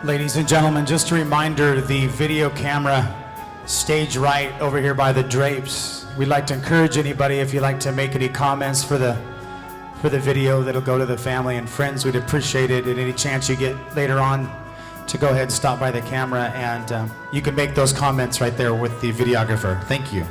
Ladies and gentlemen, just a reminder, the video camera stage right over here by the drapes. We'd like to encourage anybody, if you'd like to make any comments for the video that'll go to the family and friends, we'd appreciate it. At any chance you get later on to go ahead and stop by the camera, and you can make those comments right there with the videographer. Thank you.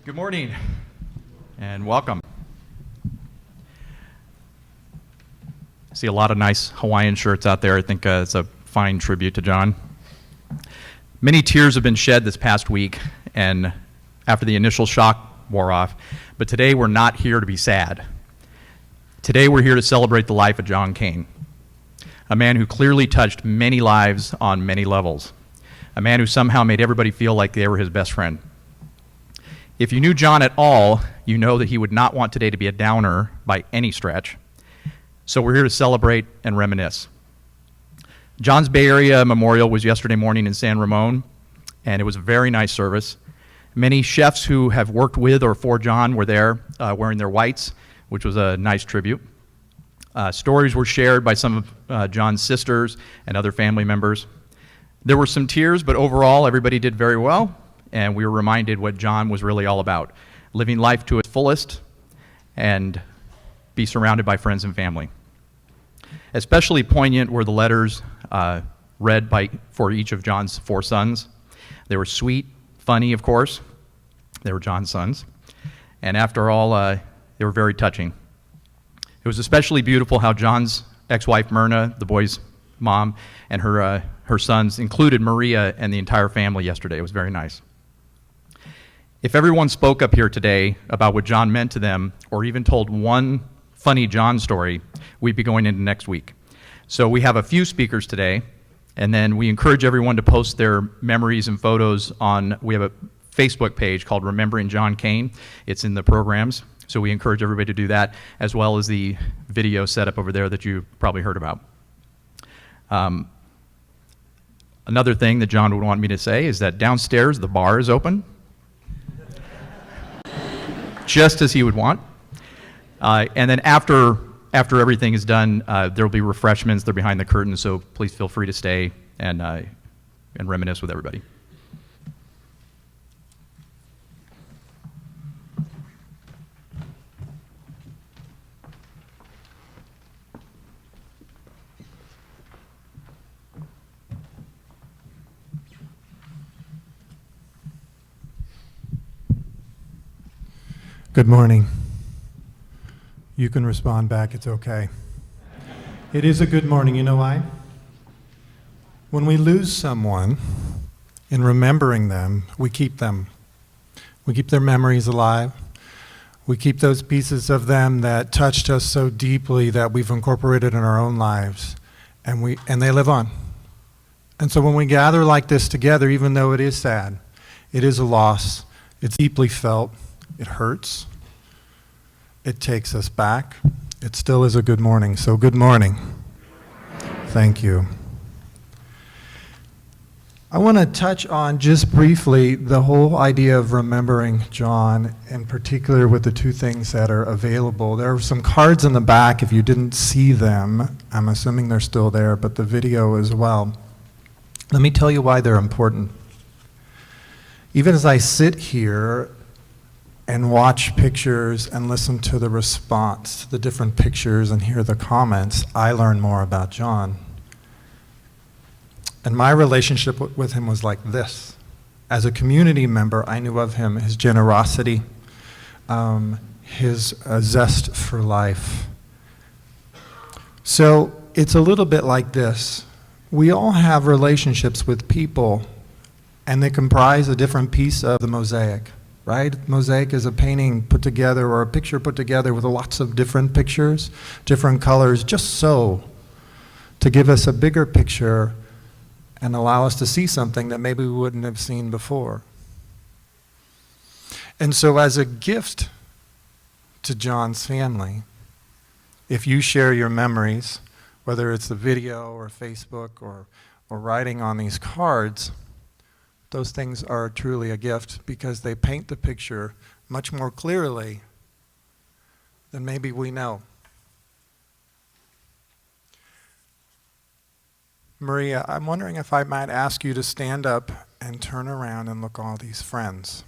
Good morning and welcome. I see a lot of nice Hawaiian shirts out there. I think it's a fine tribute to John. Many tears have been shed this past week and after the initial shock wore off, but today we're not here to be sad. Today we're here to celebrate the life of John Kane, a man who clearly touched many lives on many levels, a man who somehow made everybody feel like they were his best friend. If you knew John at all, you know that he would not want today to be a downer by any stretch. So we're here to celebrate and reminisce. John's Bay Area memorial was yesterday morning in San Ramon, and it was a very nice service. Many chefs who have worked with or for John were there wearing their whites, which was a nice tribute. Stories were shared by some of John's sisters and other family members. There were some tears, but overall everybody did very well. And we were reminded what John was really all about, living life to its fullest and be surrounded by friends and family. Especially poignant were the letters read for each of John's 4 sons. They were sweet, funny, of course. They were John's sons. And after all, they were very touching. It was especially beautiful how John's ex-wife, Myrna, the boy's mom, and her sons included Maria and the entire family yesterday. It was very nice. If everyone spoke up here today about what John meant to them, or even told one funny John story, we'd be going into next week. So we have a few speakers today, and then we encourage everyone to post their memories and photos we have a Facebook page called Remembering John Kane. It's in the programs, so we encourage everybody to do that, as well as the video setup over there that you probably heard about. Another thing that John would want me to say is that downstairs the bar is open, just as he would want. And then after everything is done, there will be refreshments. They're behind the curtain, so please feel free to stay and reminisce with everybody. Good morning. You can respond back, it's okay. It is a good morning, you know why? When we lose someone, in remembering them, we keep them. We keep their memories alive. We keep those pieces of them that touched us so deeply that we've incorporated in our own lives, and they live on. And so when we gather like this together, even though it is sad, it is a loss, it's deeply felt, it hurts. It takes us back. It still is a good morning. So good morning. Thank you. I want to touch on just briefly the whole idea of remembering John, in particular with the 2 things that are available. There are some cards in the back if you didn't see them. I'm assuming they're still there, but the video as well. Let me tell you why they're important. Even as I sit here and watch pictures and listen to the response to the different pictures and hear the comments, I learn more about John. And my relationship with him was like this. As a community member, I knew of him, his generosity, his zest for life. So it's a little bit like this. We all have relationships with people, and they comprise a different piece of the mosaic. right? Mosaic is a painting put together or a picture put together with lots of different pictures, different colors, just so to give us a bigger picture and allow us to see something that maybe we wouldn't have seen before. And so as a gift to John's family, if you share your memories, whether it's the video or Facebook or writing on these cards, those things are truly a gift because they paint the picture much more clearly than maybe we know. Maria, I'm wondering if I might ask you to stand up and turn around and look at all these friends.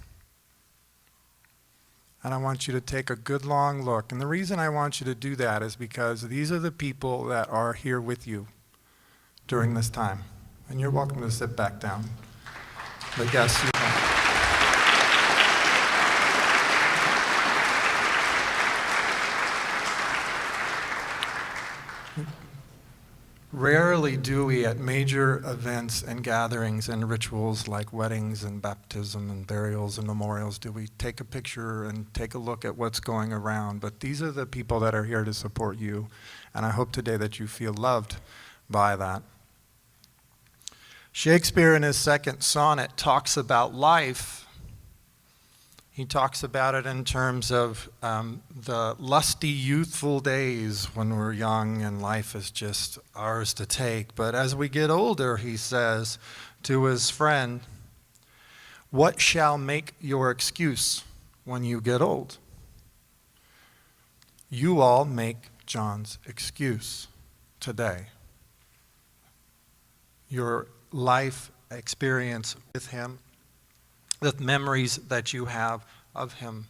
And I want you to take a good long look. And the reason I want you to do that is because these are the people that are here with you during this time. And you're welcome to sit back down. But yes, you can. Rarely do we at major events and gatherings and rituals like weddings and baptism and burials and memorials do we take a picture and take a look at what's going around. But these are the people that are here to support you. And I hope today that you feel loved by that. Shakespeare in his second sonnet talks about life. He talks about it in terms of the lusty, youthful days when we're young and life is just ours to take. But as we get older, he says to his friend, "What shall make your excuse when you get old?" You all make John's excuse today. Your life experience with him, the memories that you have of him.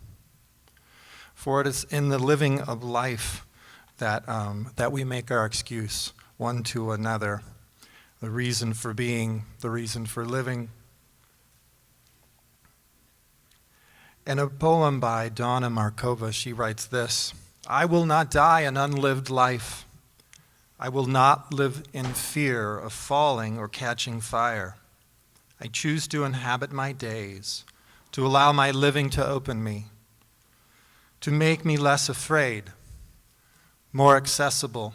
For it is in the living of life that we make our excuse one to another, the reason for being, the reason for living. In a poem by Donna Markova, she writes this: "I will not die an unlived life. I will not live in fear of falling or catching fire. I choose to inhabit my days, to allow my living to open me, to make me less afraid, more accessible,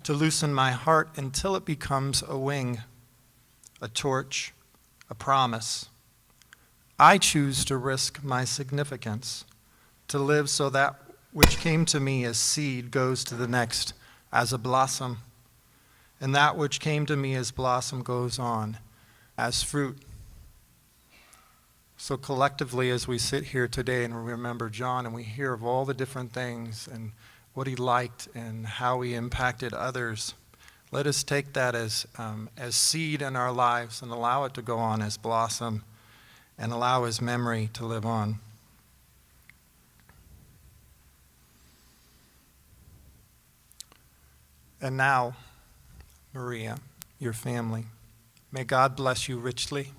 to loosen my heart until it becomes a wing, a torch, a promise. I choose to risk my significance, to live so that which came to me as seed goes to the next as a blossom, and that which came to me as blossom goes on as fruit." So collectively, as we sit here today and we remember John and we hear of all the different things and what he liked and how he impacted others, let us take that as seed in our lives and allow it to go on as blossom and allow his memory to live on. And now, Maria, your family, may God bless you richly.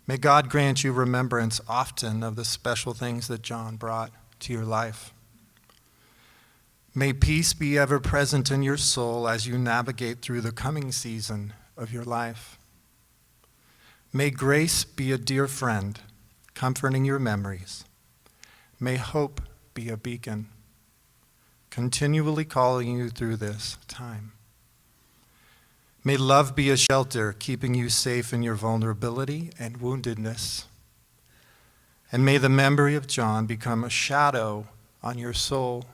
May God grant you remembrance often of the special things that John brought to your life. May peace be ever present in your soul as you navigate through the coming season of your life. May grace be a dear friend, comforting your memories. May hope be a beacon, continually calling you through this time. May love be a shelter, keeping you safe in your vulnerability and woundedness. And may the memory of John become a shadow on your soul,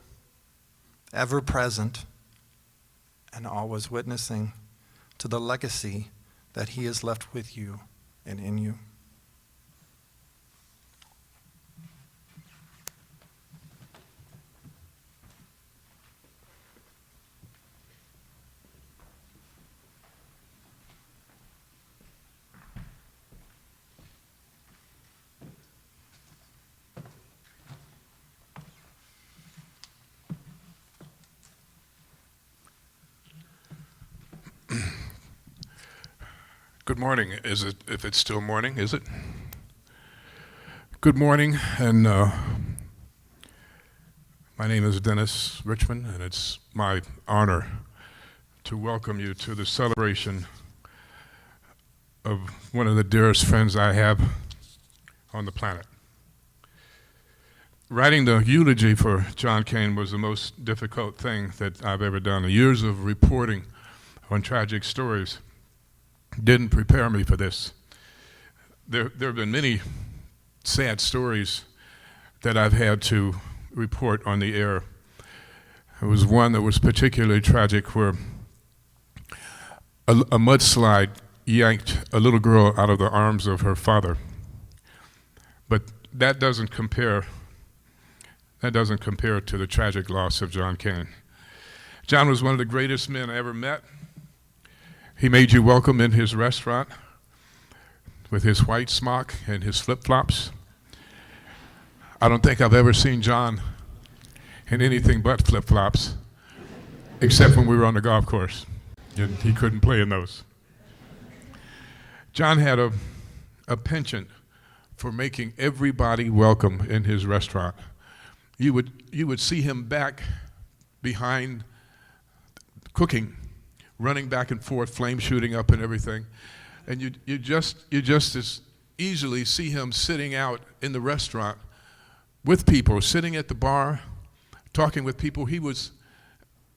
ever present and always witnessing to the legacy that he has left with you and in you. Good morning. Is it, if it's still morning, is it? Good morning, and my name is Dennis Richmond, and it's my honor to welcome you to the celebration of one of the dearest friends I have on the planet. Writing the eulogy for John Kane was the most difficult thing that I've ever done. The years of reporting on tragic stories didn't prepare me for this. There have been many sad stories that I've had to report on the air. There was one that was particularly tragic where a mudslide yanked a little girl out of the arms of her father. But that doesn't compare to the tragic loss of John Kane. John was one of the greatest men I ever met. He made you welcome in his restaurant with his white smock and his flip-flops. I don't think I've ever seen John in anything but flip-flops, except when we were on the golf course. And he couldn't play in those. John had a penchant for making everybody welcome in his restaurant. You would see him back behind cooking, running back and forth, flame shooting up and everything. And you just as easily see him sitting out in the restaurant with people, sitting at the bar, talking with people. He was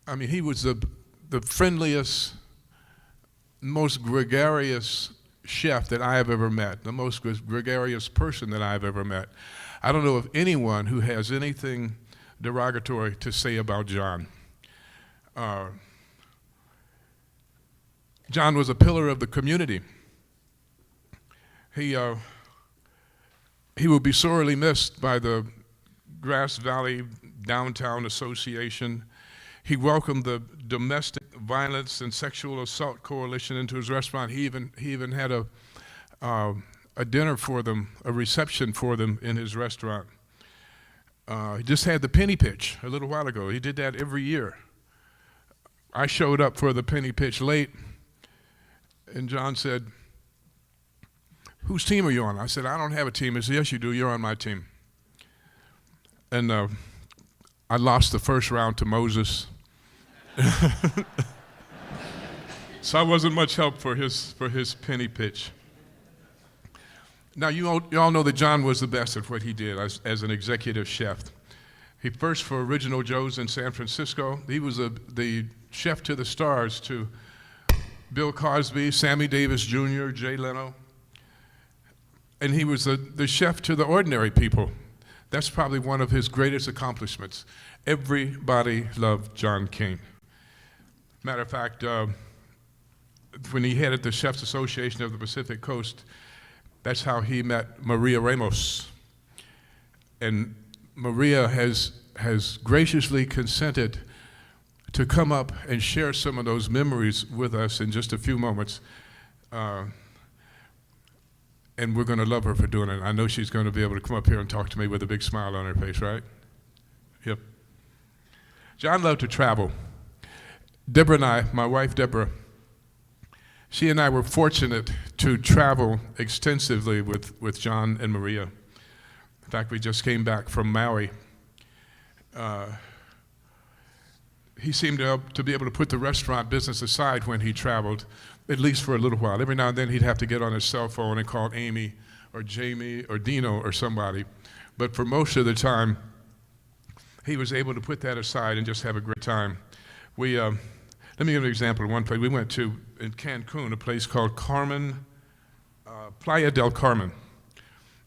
the friendliest, most gregarious chef that I have ever met, the most gregarious person that I've ever met. I don't know of anyone who has anything derogatory to say about John. John was a pillar of the community. He will be sorely missed by the Grass Valley Downtown Association. He welcomed the Domestic Violence and Sexual Assault Coalition into his restaurant. He even had a dinner for them, a reception for them in his restaurant. He just had the penny pitch a little while ago. He did that every year. I showed up for the penny pitch late, and John said, "Whose team are you on?" I said, "I don't have a team." He said, "Yes, you do. You're on my team." And I lost the first round to Moses. So I wasn't much help for his penny pitch. Now, you all know that John was the best at what he did as an executive chef. He first for Original Joe's in San Francisco. He was the chef to the stars to Bill Cosby, Sammy Davis Jr., Jay Leno. And he was the chef to the ordinary people. That's probably one of his greatest accomplishments. Everybody loved John Kane. Matter of fact, when he headed the Chefs Association of the Pacific Coast, that's how he met Maria Ramos. And Maria has graciously consented to come up and share some of those memories with us in just a few moments. And we're going to love her for doing it. I know she's going to be able to come up here and talk to me with a big smile on her face, right? Yep. John loved to travel. Deborah and I, my wife Deborah, she and I were fortunate to travel extensively with John and Maria. In fact, we just came back from Maui. He seemed to be able to put the restaurant business aside when he traveled, at least for a little while. Every now and then he'd have to get on his cell phone and call Amy or Jamie or Dino or somebody. But for most of the time, he was able to put that aside and just have a great time. Let me give an example of one place. We went to, in Cancun, a place called Playa del Carmen.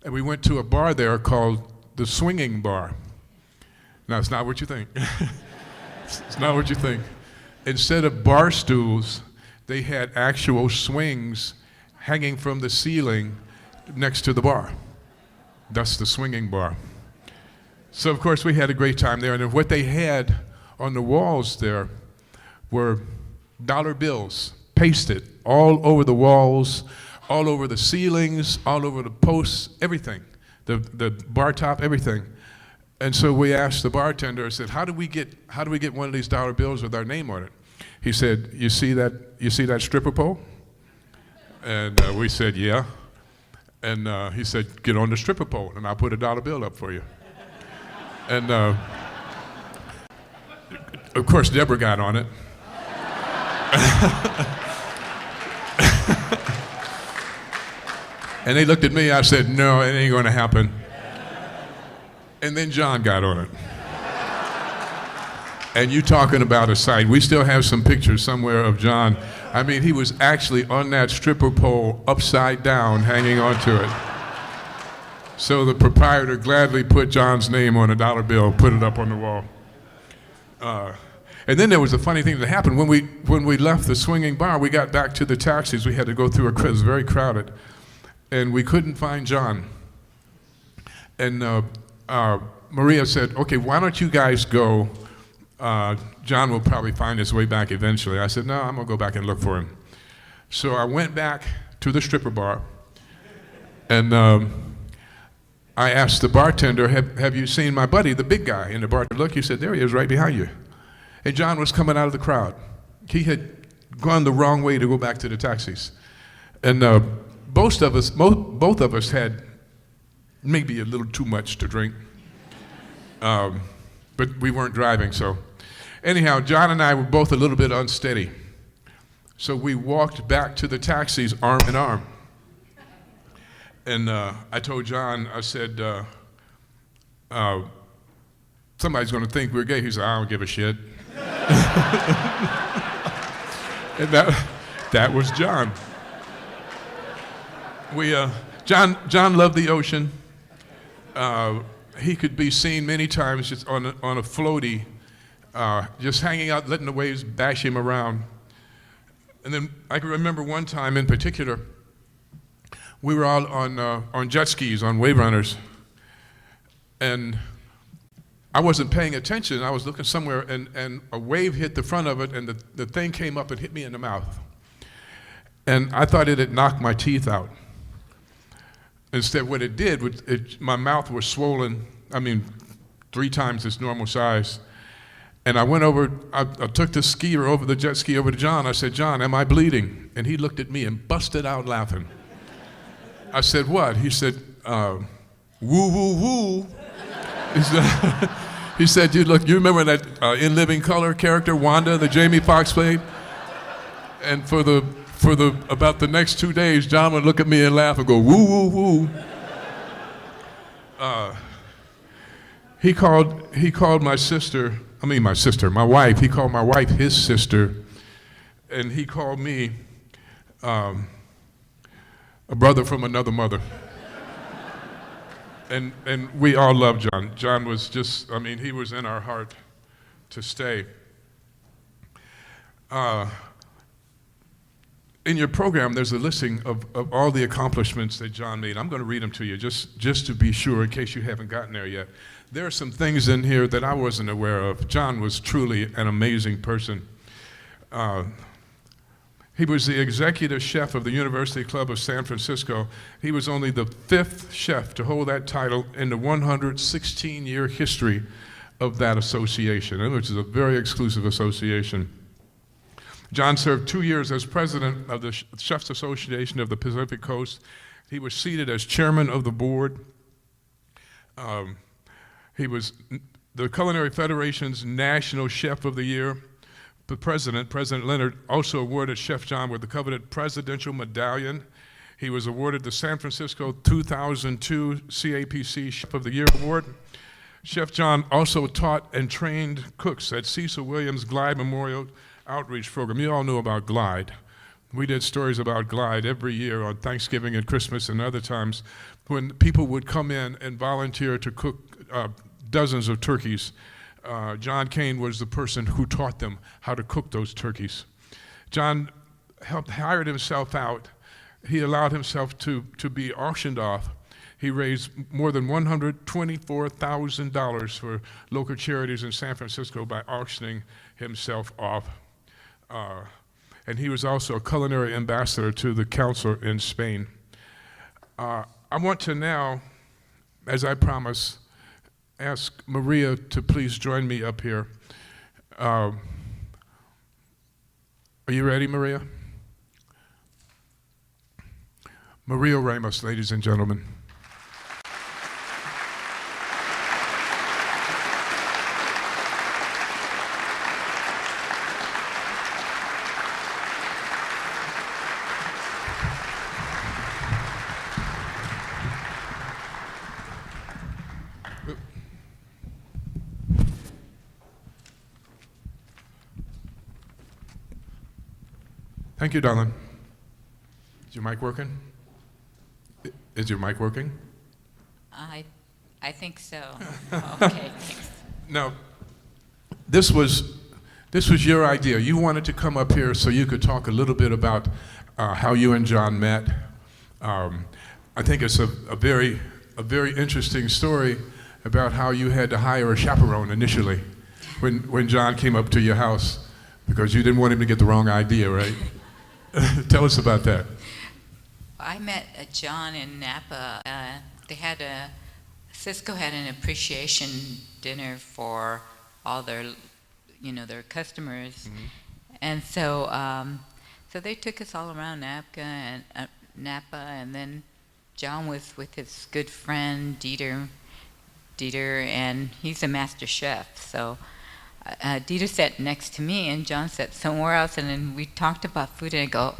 And we went to a bar there called the Swinging Bar. Now, it's not what you think. It's not what you think. Instead of bar stools, they had actual swings hanging from the ceiling next to the bar. That's the Swinging Bar. So, of course, we had a great time there. And what they had on the walls there were dollar bills pasted all over the walls, all over the ceilings, all over the posts, everything, the bar top, everything. And so we asked the bartender, I said, how do we get one of these dollar bills with our name on it? He said, you see that stripper pole? And we said, yeah. And he said, get on the stripper pole and I'll put a dollar bill up for you. And of course, Deborah got on it. And they looked at me, I said, no, it ain't gonna happen. And then John got on it. And you talking about a sight. We still have some pictures somewhere of John. I mean, he was actually on that stripper pole upside down, hanging onto it. So the proprietor gladly put John's name on a dollar bill, put it up on the wall. And then there was a funny thing that happened. When we left the swinging bar, we got back to the taxis. We had to go through it was very crowded. And we couldn't find John. And Maria said, okay, why don't you guys go? John will probably find his way back eventually. I said, no, I'm going to go back and look for him. So I went back to the stripper bar, and I asked the bartender, have you seen my buddy, the big guy? And the bartender looked, he said, there he is, right behind you. And John was coming out of the crowd. He had gone the wrong way to go back to the taxis. And both of us had maybe a little too much to drink. But we weren't driving, so. Anyhow, John and I were both a little bit unsteady. So we walked back to the taxis arm in arm. And I told John, I said, somebody's going to think we're gay. He said, I don't give a shit. And that was John. John loved the ocean. He could be seen many times just on a floaty, just hanging out, letting the waves bash him around. And then I can remember one time in particular, we were all on jet skis, on wave runners, and I wasn't paying attention. I was looking somewhere, and a wave hit the front of it, and the thing came up and hit me in the mouth. And I thought it had knocked my teeth out. Instead, what it did, my mouth was swollen, 3 times its normal size. And I went over, I took the skier over, the jet ski over to John. I said, John, am I bleeding? And he looked at me and busted out laughing. I said, what? He said, woo, woo, woo. He said, you remember that In Living Color character, Wanda, that Jamie Foxx played? And for about the next 2 days, John would look at me and laugh and go, woo, woo, woo. He called my wife, he called my wife his sister, and he called me a brother from another mother. And we all loved John. John was just, he was in our heart to stay. In your program, there's a listing of all the accomplishments that John made. I'm going to read them to you just to be sure in case you haven't gotten there yet. There are some things in here that I wasn't aware of. John was truly an amazing person. He was the executive chef of the University Club of San Francisco. He was only the 5th chef to hold that title in the 116-year history of that association, which is a very exclusive association. John served 2 years as president of the Chefs Association of the Pacific Coast. He was seated as chairman of the board. He was the Culinary Federation's National Chef of the Year. The President Leonard, also awarded Chef John with the coveted Presidential Medallion. He was awarded the San Francisco 2002 CAPC Chef of the Year Award. Chef John also taught and trained cooks at Cecil Williams Glide Memorial Outreach Program. You all know about Glide. We did stories about Glide every year on Thanksgiving and Christmas and other times when people would come in and volunteer to cook dozens of turkeys. John Kane was the person who taught them how to cook those turkeys. John hired himself out. He allowed himself to be auctioned off. He raised more than $124,000 for local charities in San Francisco by auctioning himself off. And he was also a culinary ambassador to the council in Spain. I want to now, as I promised, ask Maria to please join me up here. Are you ready, Maria? Maria Ramos, ladies and gentlemen. Thank you, darling. Is your mic working? Is your mic working? I think so. Okay, thanks. Now, this was your idea. You wanted to come up here so you could talk a little bit about how you and John met. I think it's a very interesting story about how you had to hire a chaperone initially when John came up to your house because you didn't want him to get the wrong idea, right? Tell us about that. I met John in Napa. Cisco had an appreciation dinner for all their, their customers, and so they took us all around Napa, and then John was with his good friend Dieter, and he's a master chef. So Dieter sat next to me, and John sat somewhere else, and then we talked about food, and I go,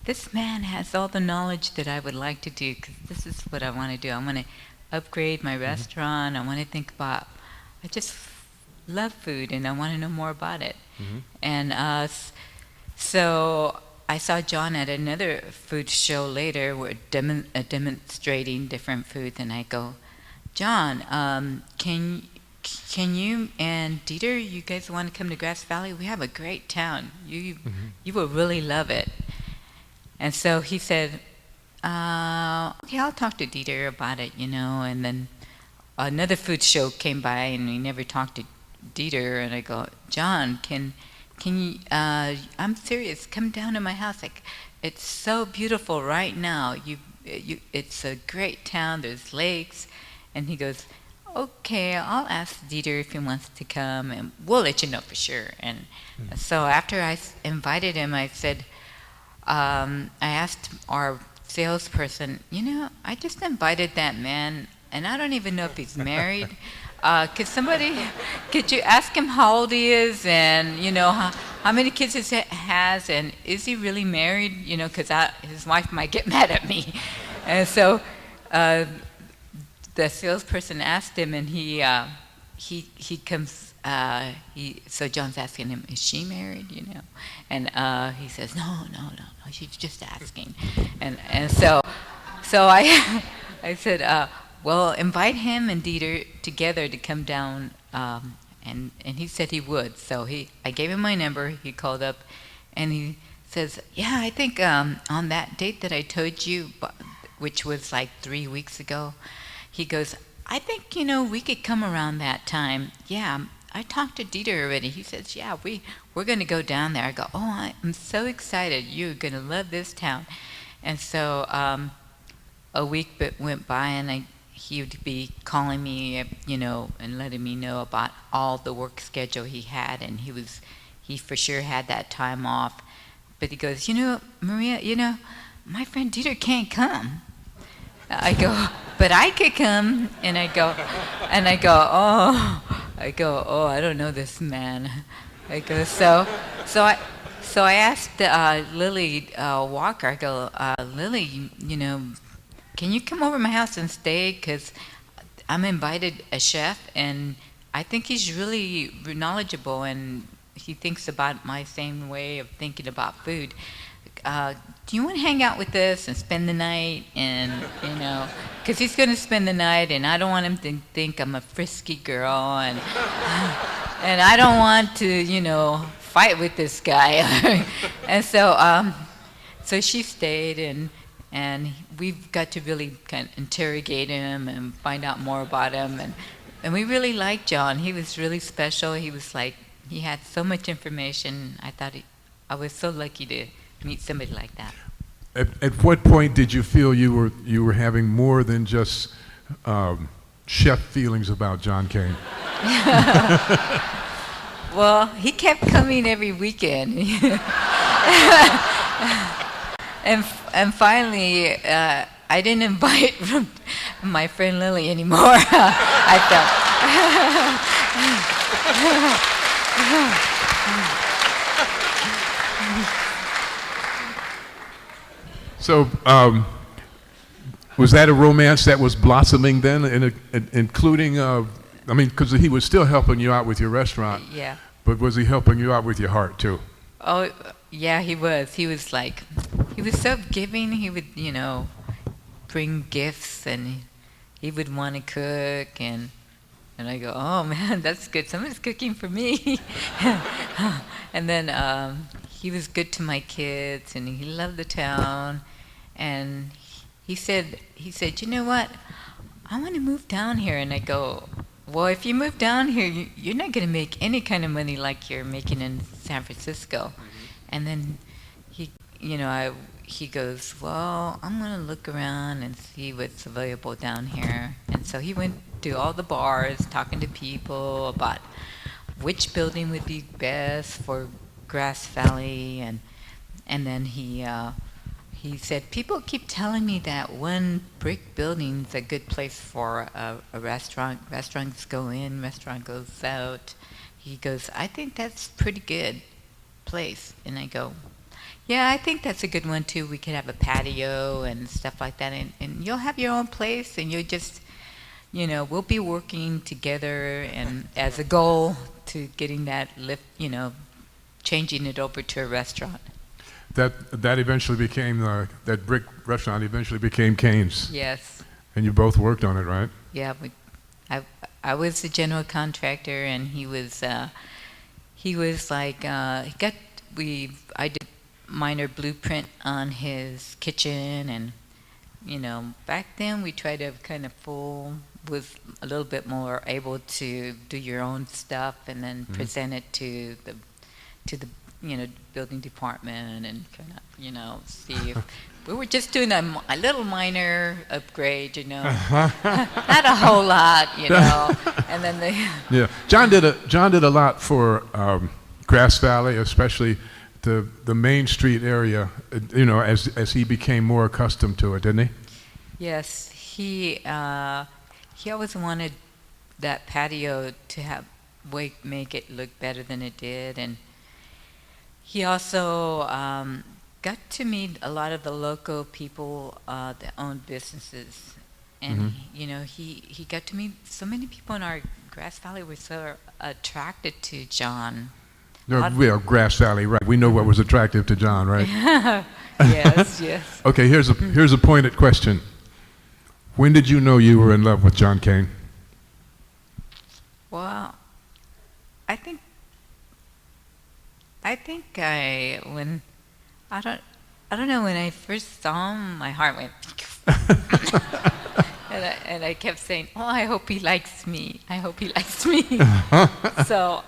this man has all the knowledge that I would like to do, because this is what I want to do. I want to upgrade my restaurant. I want to think about, I just love food, and I want to know more about it. And so I saw John at another food show later, where demonstrating different foods, and I go, John, can you and Dieter, you guys want to come to Grass Valley? We have a great town. You will really love it. And so he said, okay, I'll talk to Dieter about it, and then another food show came by, and we never talked to Dieter, and I go, John, can you, I'm serious, come down to my house. Like, it's so beautiful right now. It's a great town, there's lakes. And he goes, okay, I'll ask Dieter if he wants to come, and we'll let you know for sure. And so after I invited him, I said, I asked our salesperson, I just invited that man, and I don't even know if he's married. Could you ask him how old he is, and how many kids he has, and is he really married? Because his wife might get mad at me. And so the salesperson asked him, and he comes. So John's asking him, is she married? And he says, no, she's just asking. And so I said, well, invite him and Dieter together to come down, and he said he would. So I gave him my number. He called up, and he says, yeah, I think on that date that I told you, which was like 3 weeks ago, he goes, I think we could come around that time. Yeah, I talked to Dieter already. He says, yeah, we're going to go down there. I go, oh, I'm so excited. You're going to love this town. And so a week went by, and he would be calling me, and letting me know about all the work schedule he had, and he for sure had that time off. But he goes, Maria, my friend Dieter can't come. I go, but I could come. And I go, oh, I don't know this man. I go, so I asked Lily Walker. I go, Lily, can you come over to my house and stay? Because I'm invited a chef, and I think he's really knowledgeable, and he thinks about my same way of thinking about food. Do you want to hang out with us and spend the night? And because he's going to spend the night, and I don't want him to think I'm a frisky girl, and I don't want to fight with this guy. And so she stayed, and we've got to really kind of interrogate him and find out more about him, and we really liked John. He was really special. He was like, he had so much information. I was so lucky to meet somebody like that. At what point did you feel you were having more than just chef feelings about John Kane? Well, he kept coming every weekend. And finally, I didn't invite my friend Lily anymore. I felt. So, was that a romance that was blossoming then, including, because he was still helping you out with your restaurant. Yeah. But was he helping you out with your heart too? Oh, Yeah, he was. He was so giving. He would, bring gifts, and he would want to cook, and I go, oh man, that's good. Someone's cooking for me. And then he was good to my kids, and he loved the town. And he said, you know what? I want to move down here. And I go, well, if you move down here, you're not going to make any kind of money like you're making in San Francisco. And then he goes, well, I'm going to look around and see what's available down here. And so he went to all the bars, talking to people about which building would be best for Grass Valley. And then he said, people keep telling me that one brick building's a good place for a restaurant. Restaurants go in, restaurant goes out. He goes, I think that's a pretty good place. And I go, yeah, I think that's a good one too. We could have a patio and stuff like that. And you'll have your own place, and you'll just, we'll be working together and as a goal to getting that lift, changing it over to a restaurant. That eventually became, that brick restaurant eventually became Kane's. Yes. And you both worked on it, right? Yeah, I was the general contractor, and he was like, I did minor blueprint on his kitchen, and back then we tried to kind of was a little bit more able to do your own stuff and then present it to the building department, and kind of see if we were just doing a little minor upgrade, not a whole lot, and then Yeah, John did a lot for Grass Valley, especially the Main Street area, as he became more accustomed to it, didn't he? Yes, he always wanted that patio to make it look better than it did, and he also got to meet a lot of the local people that owned businesses, and he got to meet so many people in our Grass Valley were so attracted to John. No, we are Grass Valley, right? We know what was attractive to John, right? Yes, yes. Okay, here's a pointed question. When did you know you were in love with John Kane? Well, I think I don't know, when I first saw him, my heart went and I kept saying, oh, I hope he likes me. I hope he likes me. So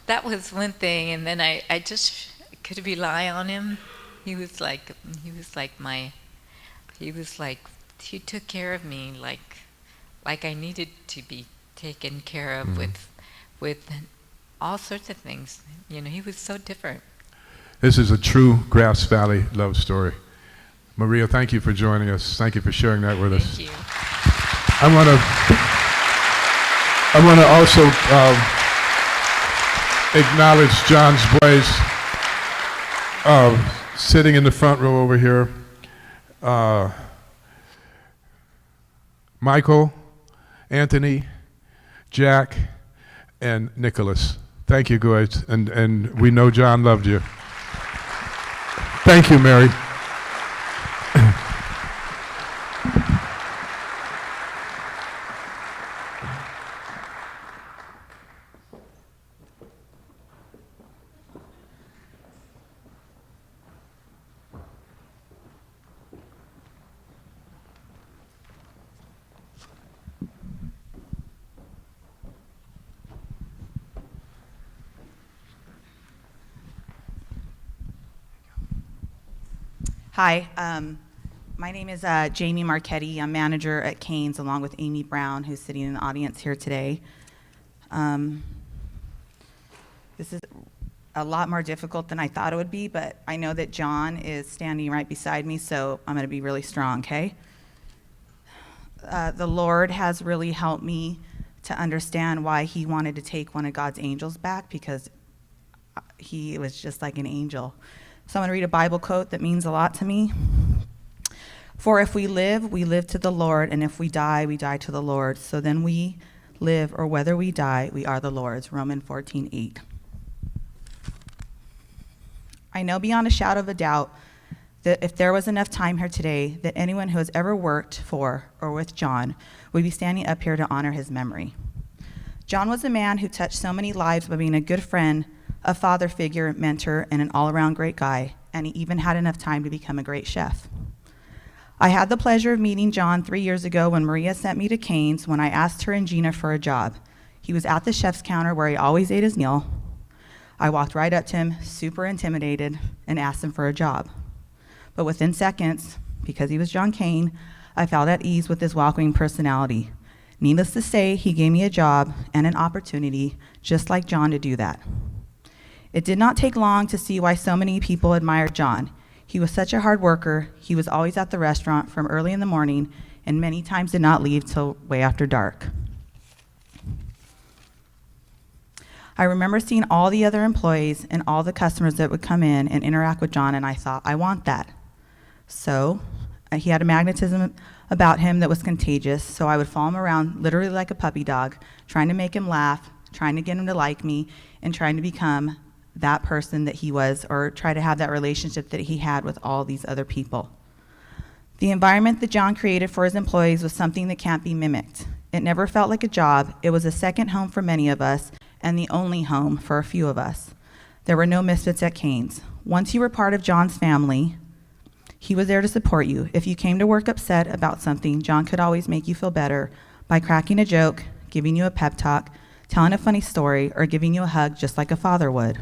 that was one thing, and then I just could rely on him. He took care of me like I needed to be taken care of with all sorts of things. He was so different. This is a true Grass Valley love story. Maria, thank you for joining us. Thank you for sharing that with us. Thank you. I want to also acknowledge John's boys sitting in the front row over here. Michael, Anthony, Jack, and Nicholas. Thank you, guys. And we know John loved you. Thank you, Mary. Hi, my name is Jamie Marchetti. I'm manager at Kane's along with Amy Brown, who's sitting in the audience here today. This is a lot more difficult than I thought it would be, but I know that John is standing right beside me, so I'm going to be really strong, okay? The Lord has really helped me to understand why he wanted to take one of God's angels back, because he was just like an angel. So I'm going to read a Bible quote that means a lot to me. For if we live to the Lord, and if we die to the Lord. So then we live, or whether we die, we are the Lord's. Romans 14:8. I know beyond a shadow of a doubt that if there was enough time here today, that anyone who has ever worked for or with John would be standing up here to honor his memory. John was a man who touched so many lives by being a good friend, a father figure, mentor, and an all-around great guy, and he even had enough time to become a great chef. I had the pleasure of meeting John 3 years ago when Maria sent me to Kane's when I asked her and Gina for a job. He was at the chef's counter where he always ate his meal. I walked right up to him, super intimidated, and asked him for a job. But within seconds, because he was John Kane, I felt at ease with his welcoming personality. Needless to say, he gave me a job and an opportunity, just like John, to do that. It did not take long to see why so many people admired John. He was such a hard worker. He was always at the restaurant from early in the morning and many times did not leave till way after dark. I remember seeing all the other employees and all the customers that would come in and interact with John, and I thought, I want that. So he had a magnetism about him that was contagious, so I would follow him around literally like a puppy dog, trying to make him laugh, trying to get him to like me, and trying to become that person that he was, or try to have that relationship that he had with all these other people. The environment that John created for his employees was something that can't be mimicked. It never felt like a job. It was a second home for many of us, and the only home for a few of us. There were no misfits at Kane's. Once you were part of John's family, he was there to support you. If you came to work upset about something, John could always make you feel better by cracking a joke, giving you a pep talk, telling a funny story, or giving you a hug just like a father would.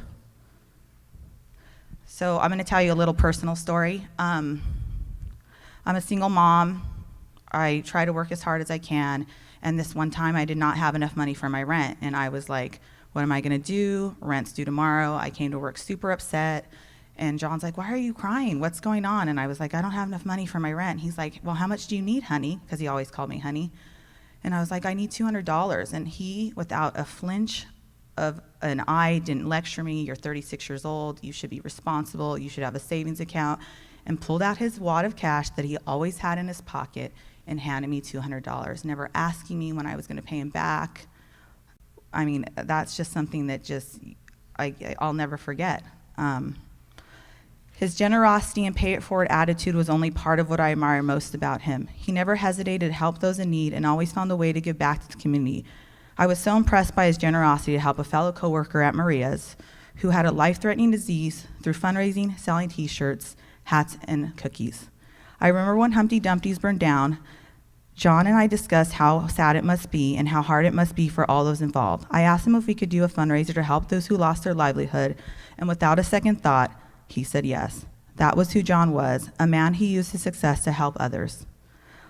So I'm gonna tell you a little personal story. I'm a single mom. I try to work as hard as I can, and this one time I did not have enough money for my rent, and I was like, what am I gonna do? Rent's due tomorrow. I came to work super upset. And John's like, why are you crying? What's going on? And I was like, I don't have enough money for my rent. He's like, well, how much do you need, honey? Because he always called me honey. And I was like, I need $200. And he, without a flinch of an eye, didn't lecture me. You're 36 years old. You should be responsible. You should have a savings account. And pulled out his wad of cash that he always had in his pocket and handed me $200, never asking me when I was going to pay him back. I mean, that's just something that I'll never forget. His generosity and pay-it-forward attitude was only part of what I admire most about him. He never hesitated to help those in need and always found a way to give back to the community. I was so impressed by his generosity to help a fellow coworker at Maria's who had a life-threatening disease through fundraising, selling t-shirts, hats, and cookies. I remember when Humpty Dumpty's burned down, John and I discussed how sad it must be and how hard it must be for all those involved. I asked him if we could do a fundraiser to help those who lost their livelihood, and without a second thought, he said yes. That was who John was, a man who used his success to help others.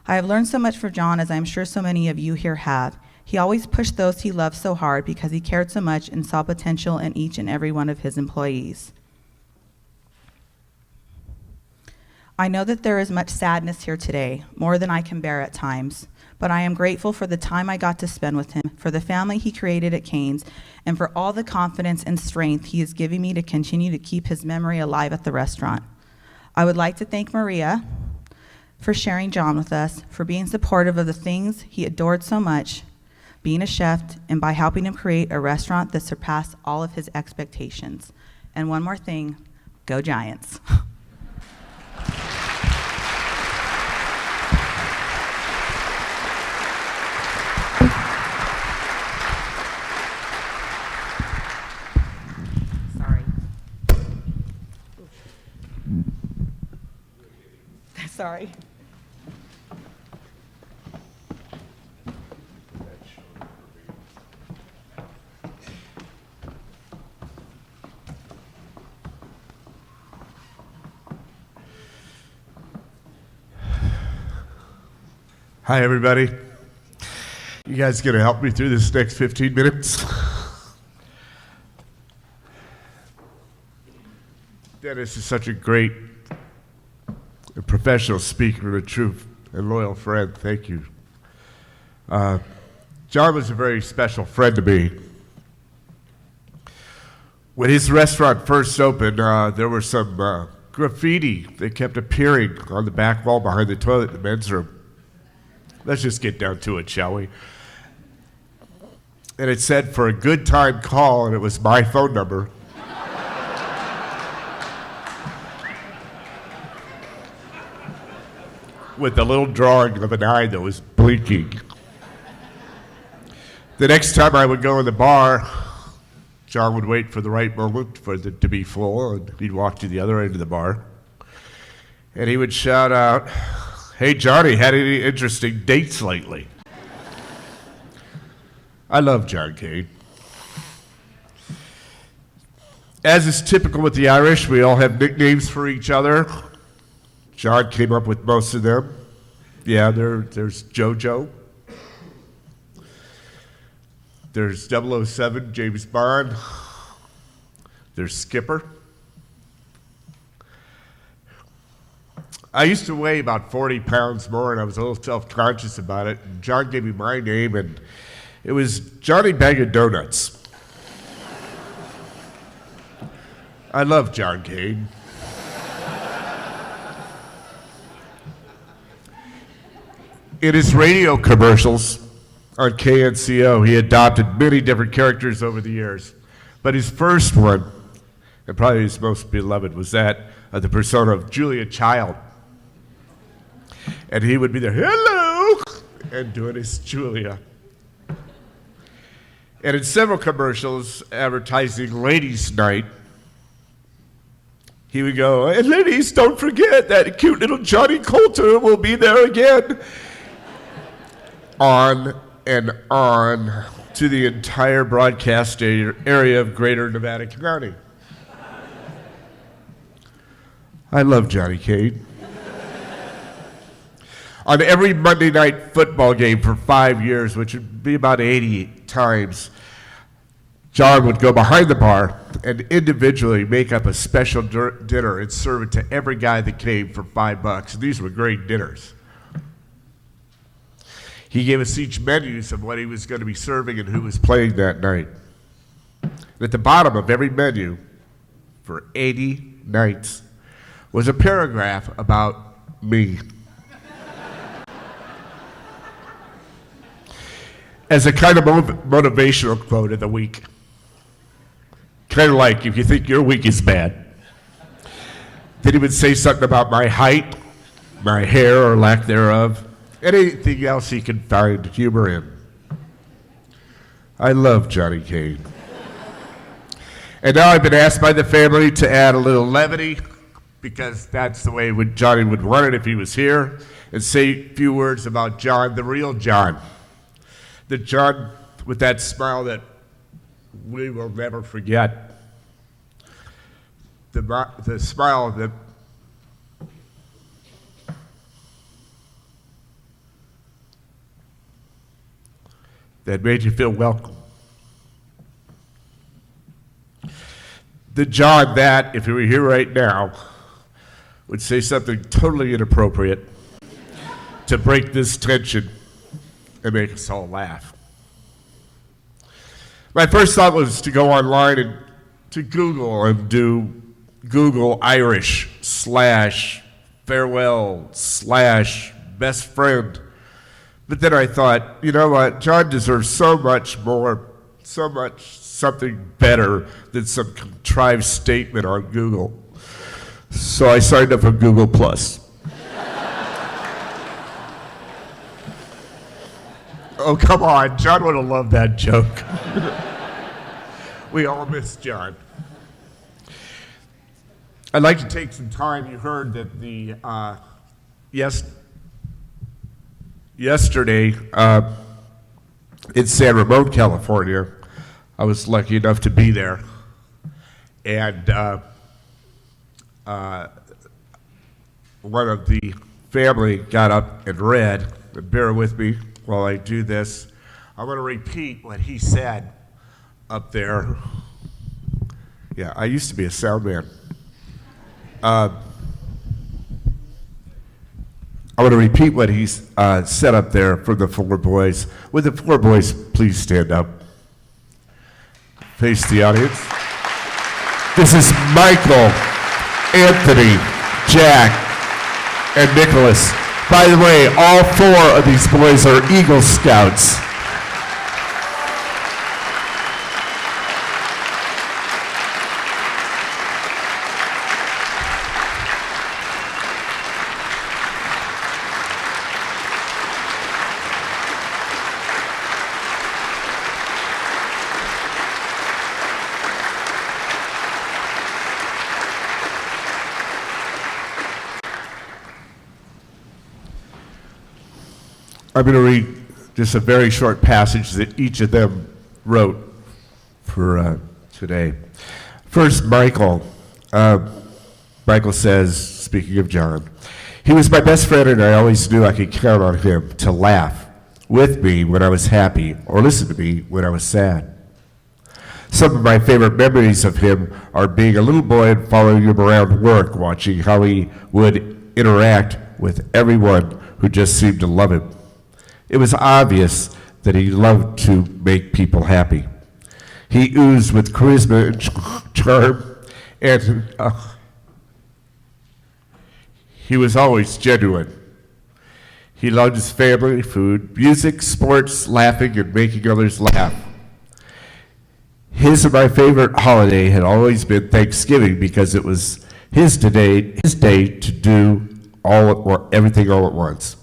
I have learned so much from John, as I'm sure so many of you here have. He always pushed those he loved so hard because he cared so much and saw potential in each and every one of his employees. I know that there is much sadness here today, more than I can bear at times, but I am grateful for the time I got to spend with him, for the family he created at Kane's, and for all the confidence and strength he is giving me to continue to keep his memory alive at the restaurant. I would like to thank Maria for sharing John with us, for being supportive of the things he adored so much, being a chef, and by helping him create a restaurant that surpassed all of his expectations. And one more thing, go Giants. Sorry. Hi, everybody. You guys gonna help me through this next 15 minutes? Dennis is such a great professional speaker, a true and loyal friend. Thank you. John was a very special friend to me. When his restaurant first opened, there were some graffiti that kept appearing on the back wall behind the toilet in the men's room. Let's just get down to it, shall we? And it said, for a good time, call, and it was my phone number. with a little drawing of an eye that was blinking. The next time I would go in the bar, John would wait for the right moment for it to be full, and he'd walk to the other end of the bar. And he would shout out, "Hey, Johnny, had any interesting dates lately?" I love John Kane. As is typical with the Irish, we all have nicknames for each other. John came up with most of them. Yeah, there's JoJo. There's 007, James Bond. There's Skipper. I used to weigh about 40 pounds more, and I was a little self-conscious about it. And John gave me my name, and it was Johnny Bag of Donuts. I love John Kane. In his radio commercials on KNCO, he adopted many different characters over the years. But his first one, and probably his most beloved, was that of the persona of Julia Child. And he would be there, "Hello," and doing his Julia. And in several commercials advertising Ladies' Night, he would go, "And ladies, don't forget that cute little Johnny Coulter will be there again." On and on to the entire broadcast area of Greater Nevada County. I love Johnny Kane. On every Monday night football game for 5 years, which would be about 80 times, John would go behind the bar and individually make up a special dinner and serve it to every guy that came for $5. These were great dinners. He gave us each menus of what he was going to be serving and who was playing that night. And at the bottom of every menu for 80 nights was a paragraph about me. As a kind of motivational quote of the week. Kind of like, if you think your week is bad. Then he would say something about my height, my hair or lack thereof, and anything else he could find humor in. I love Johnny Kane. And now I've been asked by the family to add a little levity, because that's the way Johnny would run it if he was here, and say a few words about John, the real John. The John with that smile that we will never forget. The smile that made you feel welcome. The John that, if he were here right now, would say something totally inappropriate to break this tension and make us all laugh. My first thought was to go online and to Google and do Google Irish /farewell/best friend. But then I thought, you know what? John deserves so much more, so much something better than some contrived statement on Google. So I signed up for Google Plus. Oh, come on. John would have loved that joke. We all miss John. I'd like to take some time. You heard that yesterday in San Ramon, California, I was lucky enough to be there. And one of the family got up and read, and bear with me while I do this. I'm going to repeat what he said up there. Yeah, I used to be a sound man. I want to repeat what he said up there for the four boys. Would the four boys please stand up? Face the audience. This is Michael, Anthony, Jack, and Nicholas. By the way, all four of these boys are Eagle Scouts. I'm going to read just a very short passage that each of them wrote for today. First, Michael. Michael says, speaking of John, he was my best friend, and I always knew I could count on him to laugh with me when I was happy or listen to me when I was sad. Some of my favorite memories of him are being a little boy and following him around work, watching how he would interact with everyone who just seemed to love him. It was obvious that he loved to make people happy. He oozed with charisma and charm, and he was always genuine. He loved his family, food, music, sports, laughing, and making others laugh. His and my favorite holiday had always been Thanksgiving because it was his day to do everything all at once.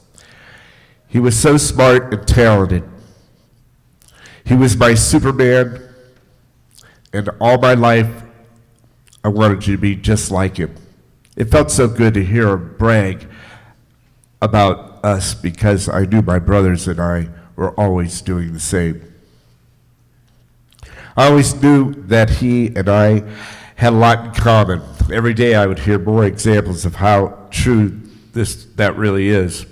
He was so smart and talented. He was my Superman, and all my life I wanted to be just like him. It felt so good to hear him brag about us because I knew my brothers and I were always doing the same. I always knew that he and I had a lot in common. Every day I would hear more examples of how true that really is.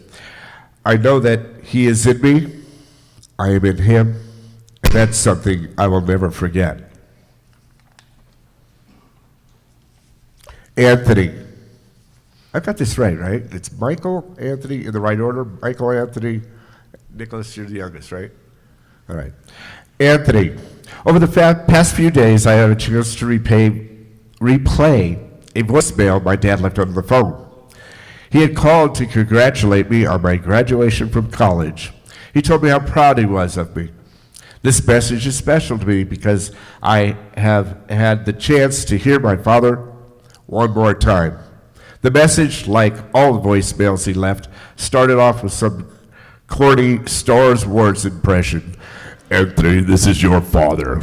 I know that he is in me, I am in him, and that's something I will never forget. Anthony. I got this right? It's Michael, Anthony, in the right order. Michael, Anthony, Nicholas, you're the youngest, right? All right. Anthony. Over the past few days, I had a chance to replay a voicemail my dad left on the phone. He had called to congratulate me on my graduation from college. He told me how proud he was of me. This message is special to me because I have had the chance to hear my father one more time. The message, like all the voicemails he left, started off with some corny Star Wars impression. Anthony, this is your father.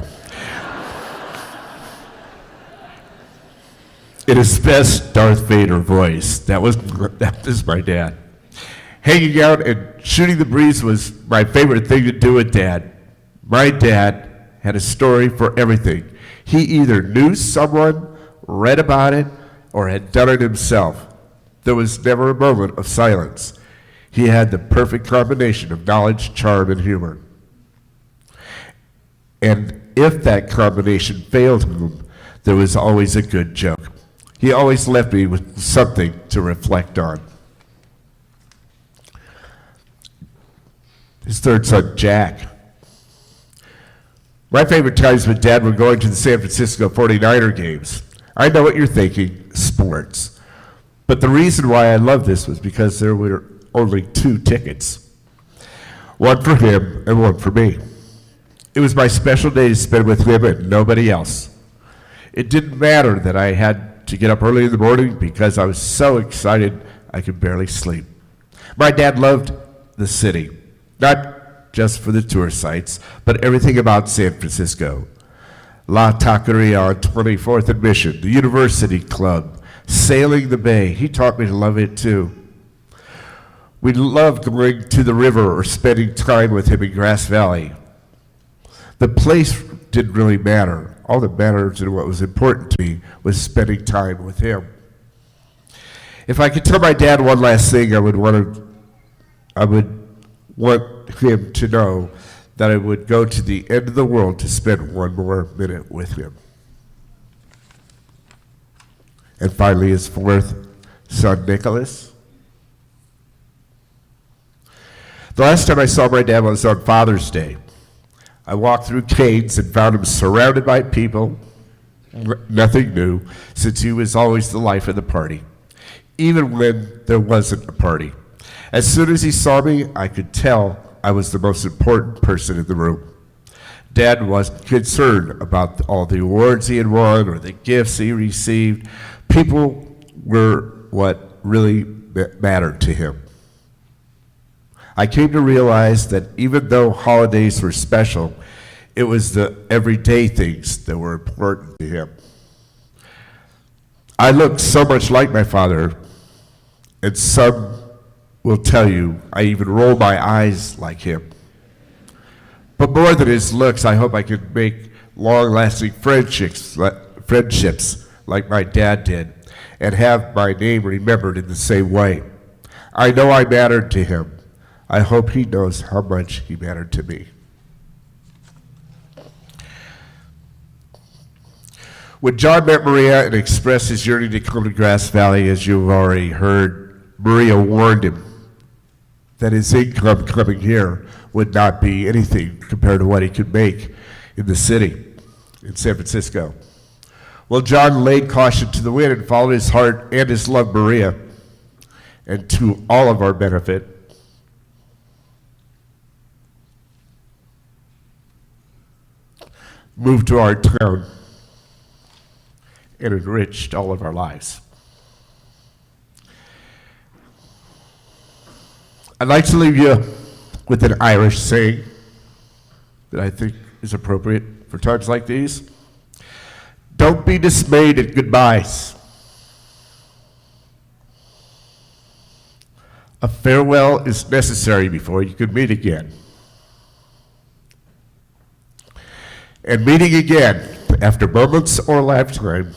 In his best Darth Vader voice. That was my dad. Hanging out and shooting the breeze was my favorite thing to do with Dad. My dad had a story for everything. He either knew someone, read about it, or had done it himself. There was never a moment of silence. He had the perfect combination of knowledge, charm, and humor. And if that combination failed him, there was always a good joke. He always left me with something to reflect on. His third son, Jack. My favorite times with Dad were going to the San Francisco 49er games. I know what you're thinking, sports. But the reason why I love this was because there were only 2 tickets. One for him and one for me. It was my special day to spend with him and nobody else. It didn't matter that I had to get up early in the morning because I was so excited I could barely sleep. My dad loved the city, not just for the tour sites, but everything about San Francisco. La Taqueria on 24th and Mission, the University Club, sailing the bay. He taught me to love it too. We loved going to the river or spending time with him in Grass Valley. The place didn't really matter. All that mattered and what was important to me was spending time with him. If I could tell my dad one last thing, I would want him to know that I would go to the end of the world to spend one more minute with him. And finally, his 4th son, Nicholas. The last time I saw my dad was on Father's Day. I walked through Kane's and found him surrounded by people, nothing new, since he was always the life of the party, even when there wasn't a party. As soon as he saw me, I could tell I was the most important person in the room. Dad wasn't concerned about all the awards he had won or the gifts he received. People were what really mattered to him. I came to realize that even though holidays were special, it was the everyday things that were important to him. I looked so much like my father, and some will tell you I even roll my eyes like him. But more than his looks, I hope I can make long-lasting friendships like my dad did, and have my name remembered in the same way. I know I mattered to him. I hope he knows how much he mattered to me. When John met Maria and expressed his yearning to come to Grass Valley, as you've already heard, Maria warned him that his income coming here would not be anything compared to what he could make in the city, in San Francisco. Well, John laid caution to the wind and followed his heart and his love, Maria, and to all of our benefit, moved to our town and enriched all of our lives. I'd like to leave you with an Irish saying that I think is appropriate for times like these. Don't be dismayed at goodbyes. A farewell is necessary before you can meet again. And meeting again after moments or a lifetime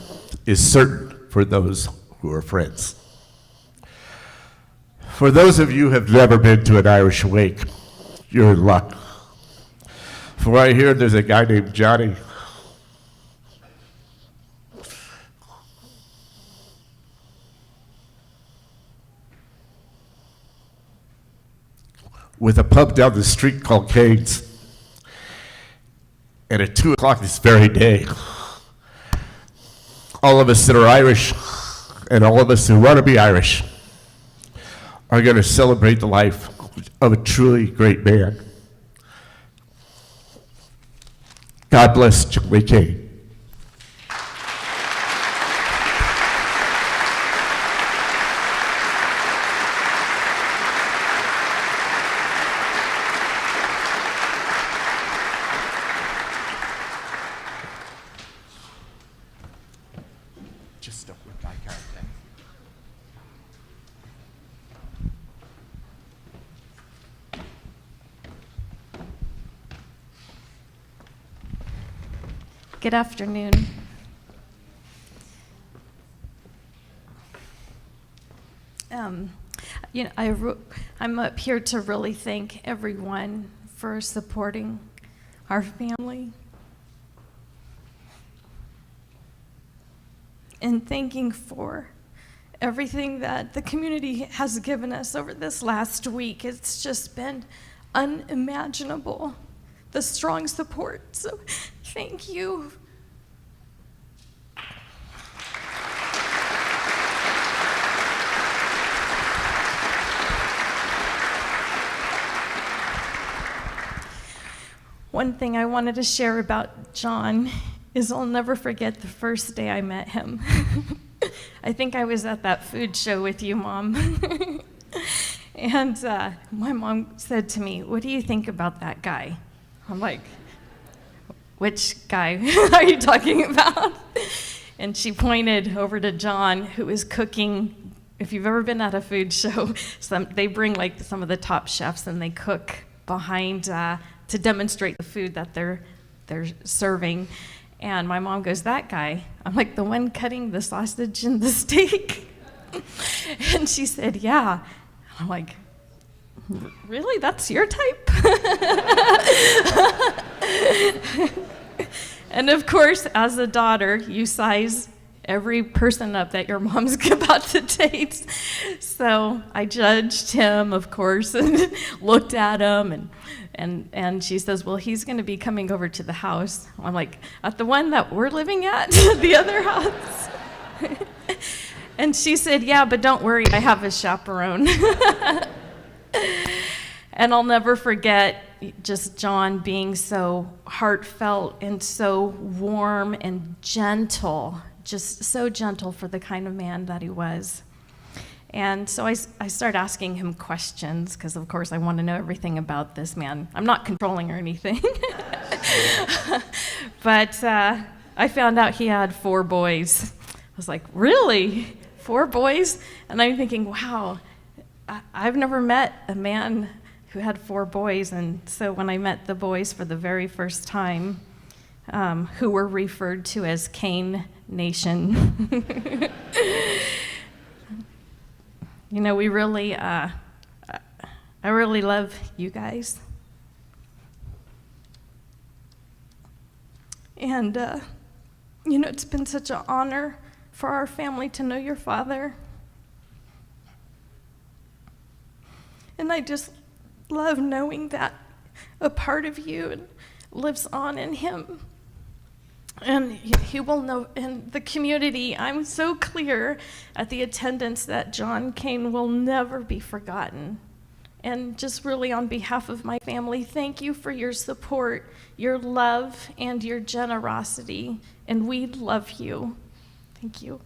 is certain for those who are friends. For those of you who have never been to an Irish wake, you're in luck. For I hear there's a guy named Johnny with a pub down the street called Kane's. And at 2 o'clock this very day, all of us that are Irish and all of us who want to be Irish are going to celebrate the life of a truly great man. God bless John Kane. Just don't look like our day. Good afternoon. I'm up here to really thank everyone for supporting our family and thanking for everything that the community has given us over this last week. It's just been unimaginable, the strong support. So thank you. One thing I wanted to share about John is I'll never forget the first day I met him. I think I was at that food show with you, Mom. And my mom said to me, "What do you think about that guy?" I'm like, "Which guy are you talking about?" And she pointed over to John, who was cooking. If you've ever been at a food show, they bring like some of the top chefs and they cook behind to demonstrate the food that they're serving. And my mom goes, "That guy?" I'm like, "The one cutting the sausage and the steak?" And she said, "Yeah." I'm like, "Really? That's your type?" And of course, as a daughter, you size every person up that your mom's about to date. So I judged him, of course, and looked at him, and she says, "Well, he's going to be coming over to the house." I'm like, "At the one that we're living at, the other house?" And she said, "Yeah, but don't worry, I have a chaperone." And I'll never forget just John being so heartfelt and so warm and gentle, just so gentle for the kind of man that he was. And so I started asking him questions because, of course, I want to know everything about this man. I'm not controlling or anything. But I found out he had 4 boys. I was like, "Really? 4 boys?" And I'm thinking, wow, I've never met a man who had 4 boys, and so when I met the boys for the very first time, who were referred to as Kane Nation, you know, we really, I really love you guys. And, you know, it's been such an honor for our family to know your father. And I just love knowing that a part of you lives on in him. And he will know in the community. I'm so clear at the attendance that John Kane will never be forgotten. And just really on behalf of my family, thank you for your support, your love, and your generosity. And we love you. Thank you.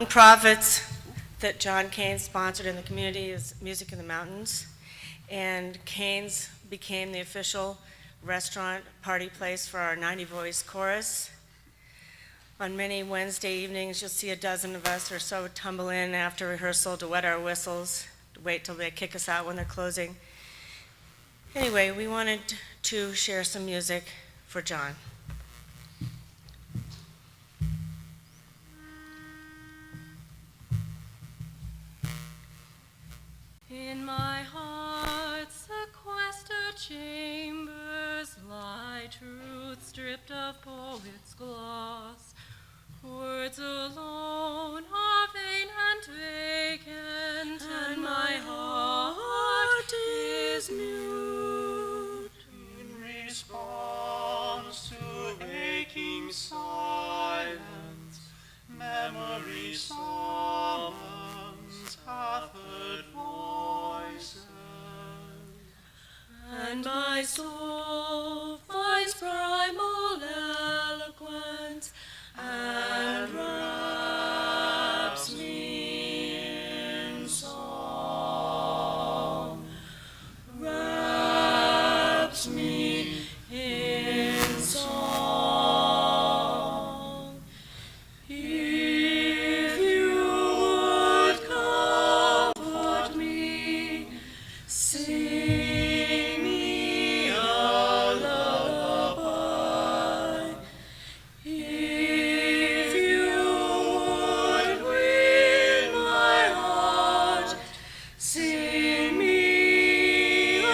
Nonprofits that John Kane sponsored in the community is Music in the Mountains, and Kane's became the official restaurant party place for our 90 Voice Chorus. On many Wednesday evenings, you'll see a dozen of us or so tumble in after rehearsal to wet our whistles, to wait till they kick us out when they're closing. Anyway, we wanted to share some music for John. In my heart's sequestered chambers lie truth stripped of poet's gloss. Words alone are vain and vacant, and my heart is mute. In response to aching silence, memory summons half-heard voices. And my soul finds primal eloquence and wraps me in song, wraps me in song. If you would comfort me, sing me a lullaby. If you would win my heart, sing me a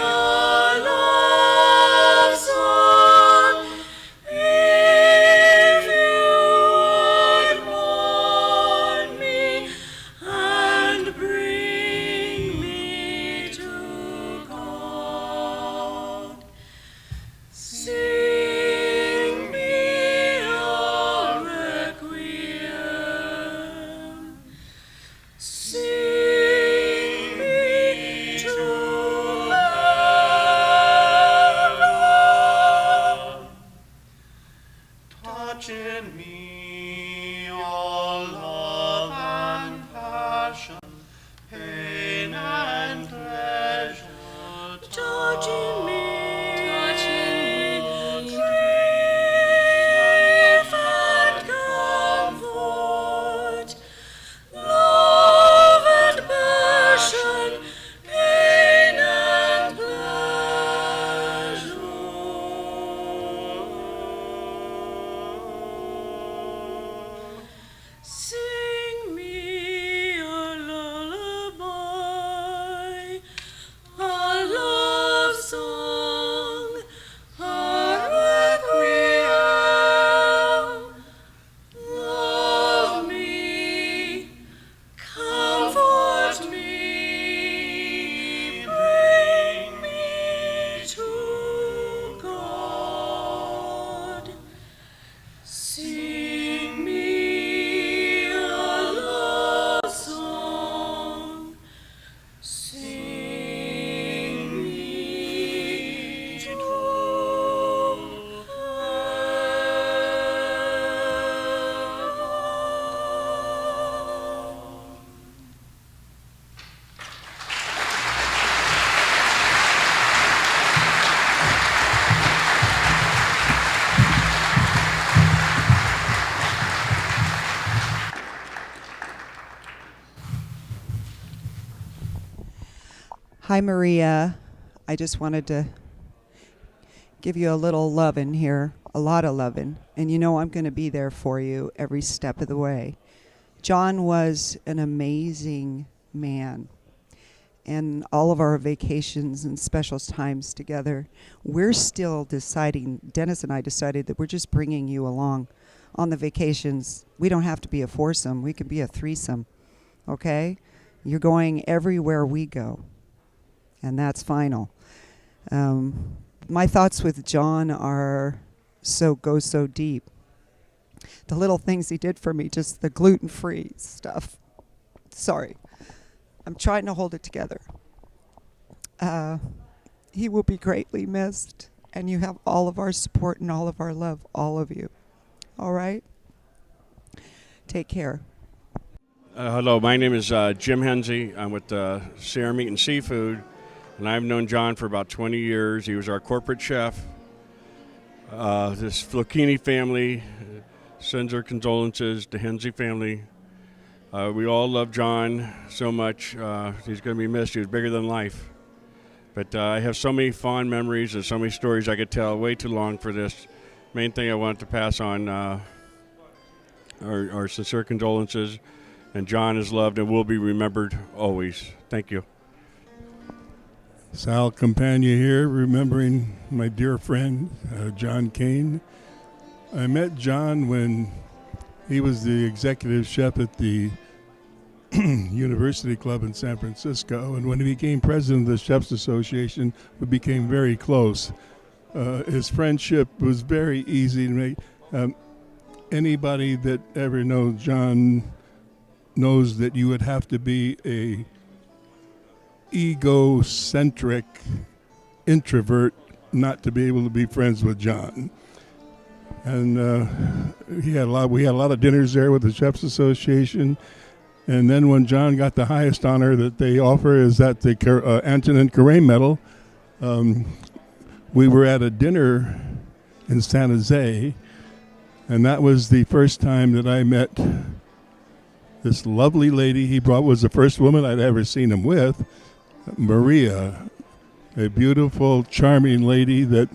love song. If you would warn me and bring me to God, sing me a requiem, sing me to heaven. Touch in me all love and passion, pain and pleasure. Touch in me, grief and comfort, love and passion, pain and pleasure. Sing me a lullaby, a love song, a requiem. Love me, comfort me, bring me to God. Sing me a love song, sing me to Hi, Maria. I just wanted to give you a little lovin' here, a lot of lovin', and you know I'm going to be there for you every step of the way. John was an amazing man, and all of our vacations and special times together, we're still deciding, Dennis and I decided that we're just bringing you along on the vacations. We don't have to be a foursome. We can be a threesome, okay? You're going everywhere we go. And that's final. My thoughts with John are go so deep. The little things he did for me, just the gluten-free stuff. Sorry. I'm trying to hold it together. He will be greatly missed, and you have all of our support and all of our love, all of you. All right? Take care. Hello, my name is Jim Hensey. I'm with Sierra Meat and Seafood, and I've known John for about 20 years. He was our corporate chef. This Flocchini family sends our condolences to Hensey family. We all love John so much. He's going to be missed. He was bigger than life. But I have so many fond memories and so many stories I could tell. Way too long for this. Main thing I wanted to pass on our sincere condolences. And John is loved and will be remembered always. Thank you. Sal Campagna here, remembering my dear friend, John Kane. I met John when he was the executive chef at the University Club in San Francisco, and when he became president of the Chefs Association, we became very close. His friendship was very easy to make. Anybody that ever knows John knows that you would have to be a egocentric introvert not to be able to be friends with John. And we had a lot of dinners there with the Chefs Association. And then when John got the highest honor that they offer is that the Antonin Carême Medal, we were at a dinner in San Jose, and that was the first time that I met this lovely lady he brought. Was the first woman I'd ever seen him with, Maria, a beautiful, charming lady that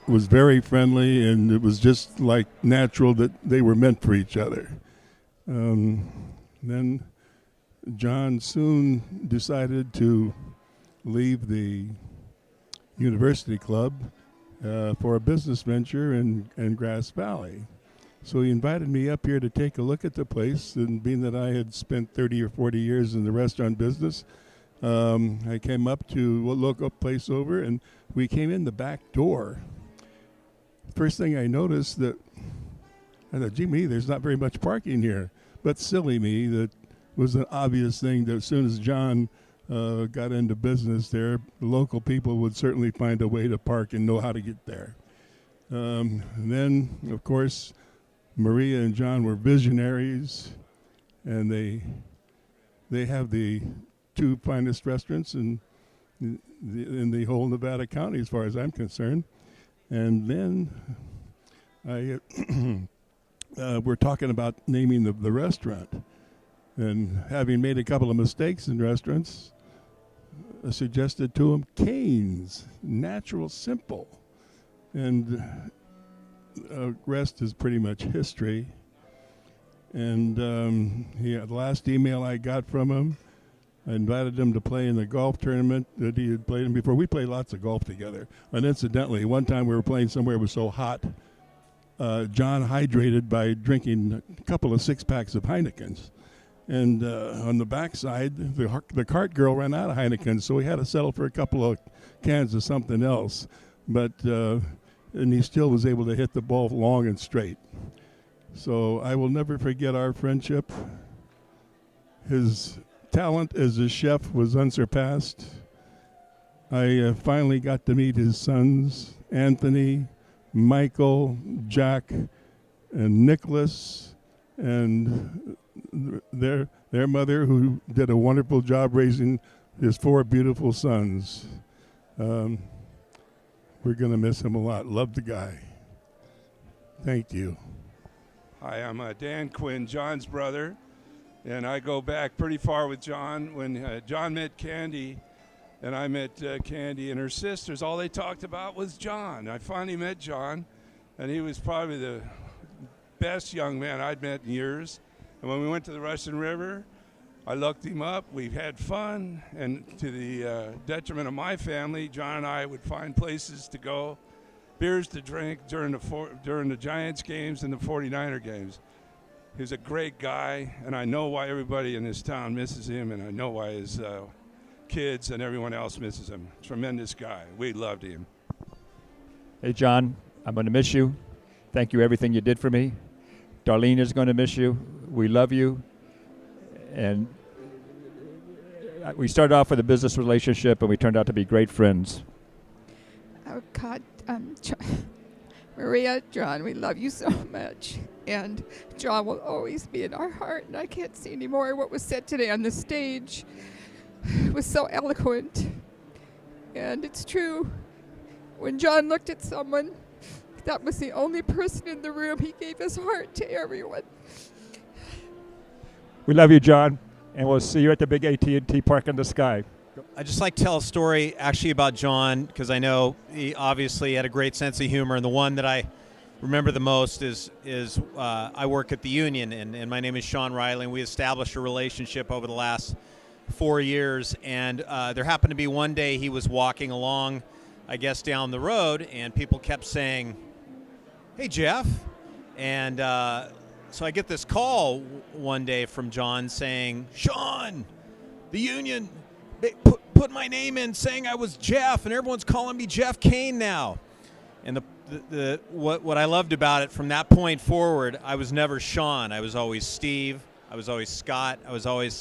was very friendly, and it was just like natural that they were meant for each other. Then John soon decided to leave the University Club for a business venture in Grass Valley. So he invited me up here to take a look at the place, and being that I had spent 30 or 40 years in the restaurant business, I came up to look a place over, and we came in the back door. First thing I noticed I thought, gee me, there's not very much parking here. But silly me, that was an obvious thing that as soon as John got into business there, the local people would certainly find a way to park and know how to get there. And then, of course, Maria and John were visionaries, and they have the two finest restaurants in the whole Nevada County, as far as I'm concerned. And then we're talking about naming the restaurant, and having made a couple of mistakes in restaurants, I suggested to him Kane's, natural, simple, and rest is pretty much history. And the last email I got from him, I invited him to play in the golf tournament that he had played in before. We played lots of golf together. And incidentally, one time we were playing somewhere it was so hot, John hydrated by drinking a couple of six-packs of Heinekens. And on the backside, the cart girl ran out of Heineken, so we had to settle for a couple of cans of something else. But and he still was able to hit the ball long and straight. So I will never forget our friendship. His talent as a chef was unsurpassed. I finally got to meet his sons, Anthony, Michael, Jack, and Nicholas, and their mother, who did a wonderful job raising his four beautiful sons. We're going to miss him a lot. Love the guy. Thank you. Hi, I'm Dan Quinn, John's brother, and I go back pretty far with John. When John met Candy, and I met Candy and her sisters, all they talked about was John. I finally met John, and he was probably the best young man I'd met in years. And when we went to the Russian River, I looked him up. We had fun, and to the detriment of my family, John and I would find places to go, beers to drink during the Giants games and the 49er games. He was a great guy, and I know why everybody in this town misses him, and I know why his kids and everyone else misses him. Tremendous guy. We loved him. Hey, John, I'm going to miss you. Thank you everything you did for me. Darlene is going to miss you. We love you. And we started off with a business relationship, and we turned out to be great friends. Oh, God. Maria, John, we love you so much. And John will always be in our heart. And I can't say any more. What was said today on the stage was so eloquent. And it's true. When John looked at someone, that was the only person in the room. He gave his heart to everyone. We love you, John, and we'll see you at the big AT&T Park in the sky. I'd just like to tell a story actually about John, because I know he obviously had a great sense of humor, and the one that I remember the most is I work at the union, and my name is Sean Riley, and we established a relationship over the last 4 years, and there happened to be one day he was walking along, I guess, down the road, and people kept saying, "Hey, Jeff," and so I get this call one day from John saying, "Sean, the union put my name in saying I was Jeff, and everyone's calling me Jeff Kane now." And what I loved about it, from that point forward, I was never Sean. I was always Steve. I was always Scott. I was always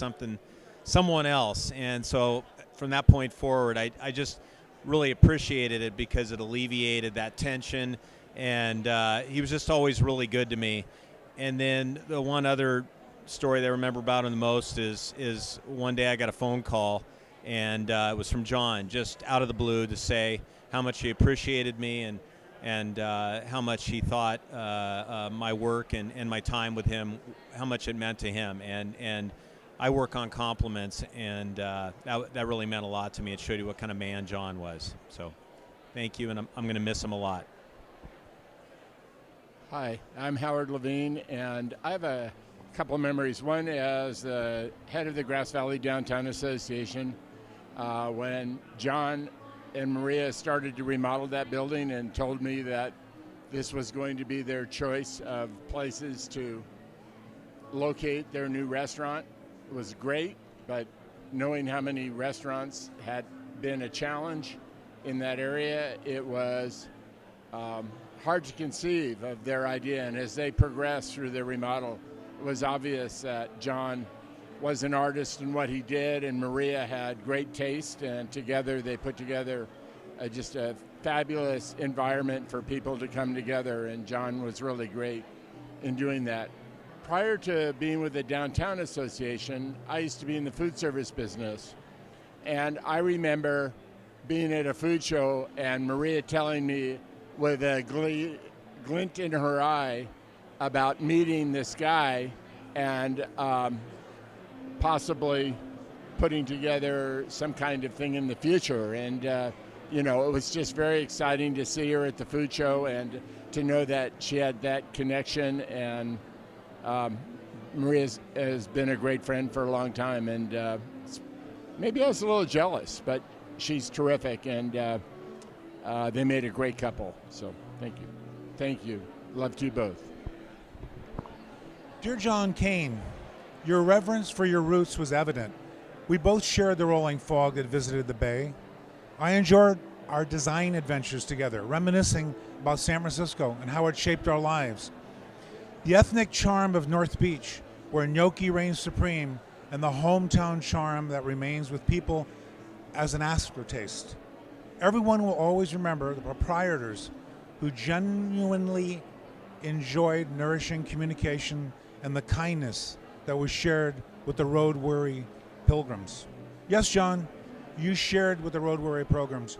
someone else. And so from that point forward, I just really appreciated it because it alleviated that tension. And he was just always really good to me. And then the one other story that I remember about him the most is one day I got a phone call, and it was from John, just out of the blue, to say how much he appreciated me and how much he thought my work and my time with him, how much it meant to him. And I work on compliments, and that really meant a lot to me. It showed you what kind of man John was. So thank you, and I'm going to miss him a lot. Hi, I'm Howard Levine, and I have a couple of memories. One as the head of the Grass Valley Downtown Association, when John and Maria started to remodel that building and told me that this was going to be their choice of places to locate their new restaurant. It was great, but knowing how many restaurants had been a challenge in that area, it was hard to conceive of their idea. And as they progressed through their remodel, it was obvious that John was an artist in what he did, and Maria had great taste, and together they put together just a fabulous environment for people to come together, and John was really great in doing that. Prior to being with the Downtown Association, I used to be in the food service business, and I remember being at a food show and Maria telling me with a glint in her eye about meeting this guy and possibly putting together some kind of thing in the future. And, it was just very exciting to see her at the food show and to know that she had that connection. And Maria has been a great friend for a long time. And maybe I was a little jealous, but she's terrific. And they made a great couple. So thank you. Thank you. Love to you both. Dear John Kane, your reverence for your roots was evident. We both shared the rolling fog that visited the Bay. I enjoyed our design adventures together, reminiscing about San Francisco and how it shaped our lives. The ethnic charm of North Beach, where gnocchi reigns supreme, and the hometown charm that remains with people as an aftertaste. Everyone will always remember the proprietors who genuinely enjoyed nourishing communication and the kindness that was shared with the road-weary pilgrims. Yes, John, you shared with the road-weary pilgrims.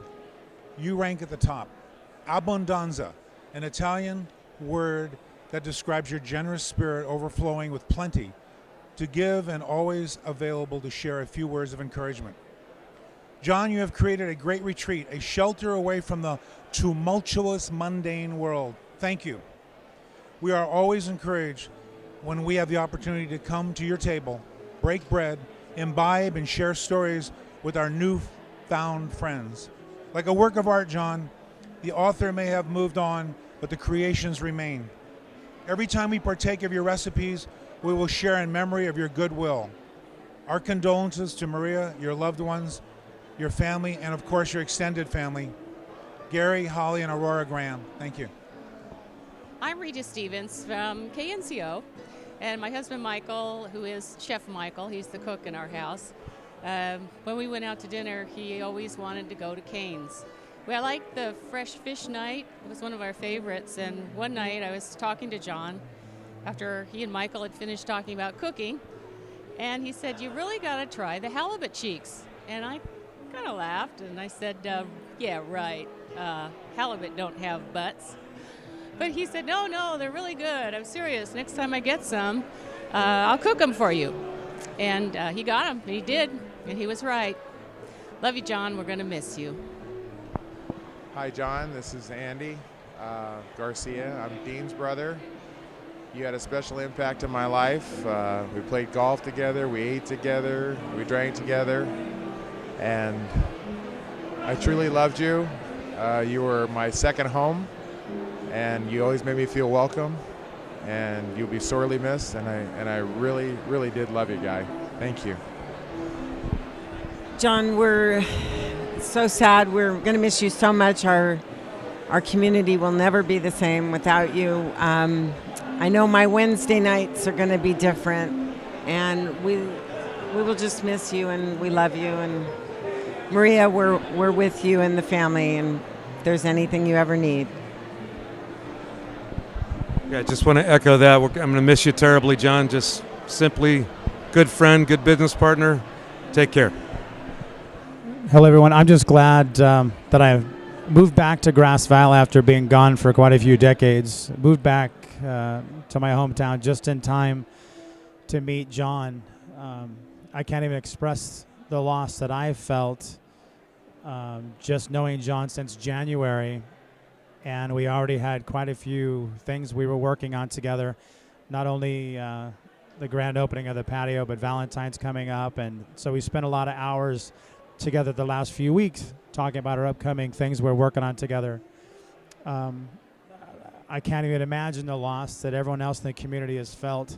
You rank at the top. Abbondanza, an Italian word that describes your generous spirit overflowing with plenty, to give and always available to share a few words of encouragement. John, you have created a great retreat, a shelter away from the tumultuous, mundane world. Thank you. We are always encouraged when we have the opportunity to come to your table, break bread, imbibe, and share stories with our newfound friends. Like a work of art, John, the author may have moved on, but the creations remain. Every time we partake of your recipes, we will share in memory of your goodwill. Our condolences to Maria, your loved ones, your family, and of course your extended family. Gary, Holly, and Aurora Graham. Thank you. I'm Regis Stevens from KNCO, and my husband Michael, who is Chef Michael, he's the cook in our house. When we went out to dinner, he always wanted to go to Kane's. We like the fresh fish night. It was one of our favorites. And one night I was talking to John after he and Michael had finished talking about cooking. And he said, you really got to try the halibut cheeks. And I kind of laughed and I said, yeah, right. Halibut don't have butts. But he said, no, they're really good. I'm serious. Next time I get some, I'll cook them for you. And he got them. He did. And he was right. Love you, John. We're going to miss you. Hi, John. This is Andy Garcia. I'm Dean's brother. You had a special impact in my life. We played golf together. We ate together. We drank together. And I truly loved you. You were my second home. And you always made me feel welcome. And you'll be sorely missed. And I really, really did love you, guy. Thank you. John, we're so sad. We're going to miss you so much. Our community will never be the same without you. I know my Wednesday nights are going to be different, and we will just miss you, and we love you. And Maria, we're with you and the family, and if there's anything you ever need. Yeah, I just want to echo that. I'm going to miss you terribly, John. Just simply good friend, good business partner. Take care. Hello, everyone. I'm just glad that I moved back to Grass Valley after being gone for quite a few decades. Moved back to my hometown just in time to meet John. I can't even express the loss that I felt just knowing John since January. And we already had quite a few things we were working on together. Not only the grand opening of the patio, but Valentine's coming up. And so we spent a lot of hours together the last few weeks talking about our upcoming things we're working on together. I can't even imagine the loss that everyone else in the community has felt,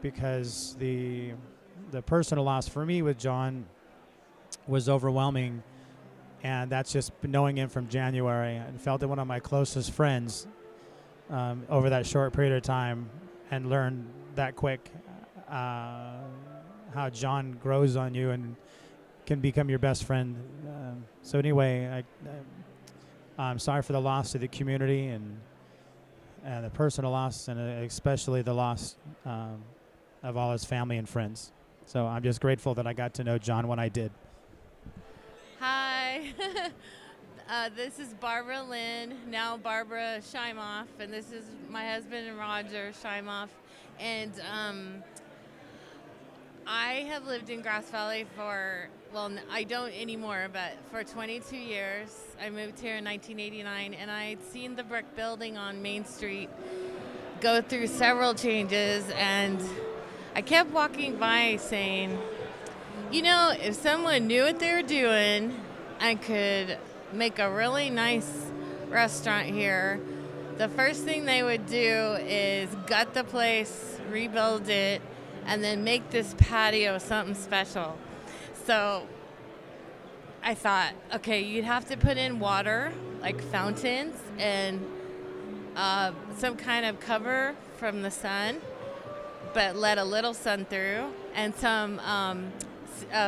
because the personal loss for me with John was overwhelming, and that's just knowing him from January. I felt it one of my closest friends over that short period of time, and learned that quick how John grows on you and can become your best friend. So anyway, I'm sorry for the loss to the community and the personal loss, and especially the loss of all his family and friends. So I'm just grateful that I got to know John when I did. Hi, this is Barbara Lynn, now Barbara Scheimoff, and this is my husband and Roger Scheimoff. And I have lived in Grass Valley for, well, I don't anymore, but for 22 years. I moved here in 1989, and I'd seen the brick building on Main Street go through several changes, and I kept walking by saying, you know, if someone knew what they were doing and could make a really nice restaurant here, the first thing they would do is gut the place, rebuild it, and then make this patio something special. So I thought, okay, you'd have to put in water, like fountains, and some kind of cover from the sun, but let a little sun through, and some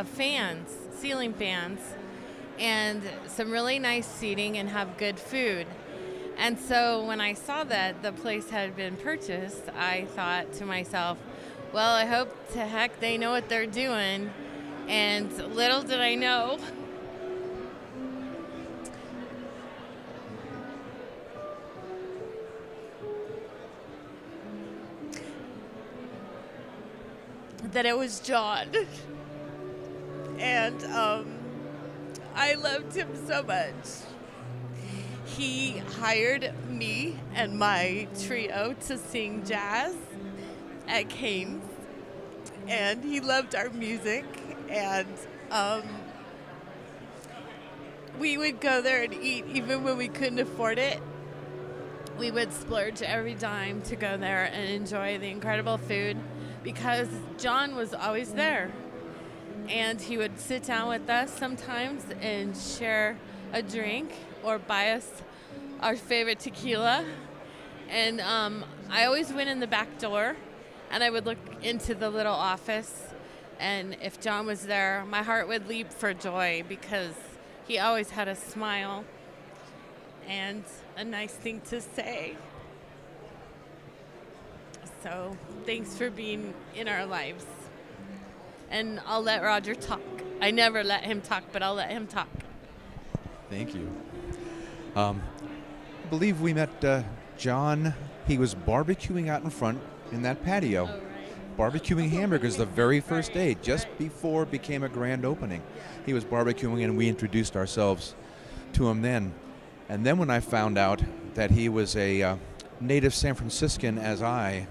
fans, ceiling fans, and some really nice seating, and have good food. And so when I saw that the place had been purchased, I thought to myself, well, I hope to heck they know what they're doing. And little did I know, that it was John. And I loved him so much. He hired me and my trio to sing jazz at Kane's, and he loved our music, and we would go there and eat even when we couldn't afford it. We would splurge every dime to go there and enjoy the incredible food, because John was always there, and he would sit down with us sometimes and share a drink or buy us our favorite tequila. And I always went in the back door, and I would look into the little office, and if John was there, my heart would leap for joy, because he always had a smile and a nice thing to say. So thanks for being in our lives. And I'll let Roger talk. I never let him talk, but I'll let him talk. Thank you. I believe we met John. He was barbecuing out in front in that patio. Oh, right. Barbecuing hamburgers the very first day, just before it became a grand opening. He was barbecuing and we introduced ourselves to him then. And then when I found out that he was a native San Franciscan as I,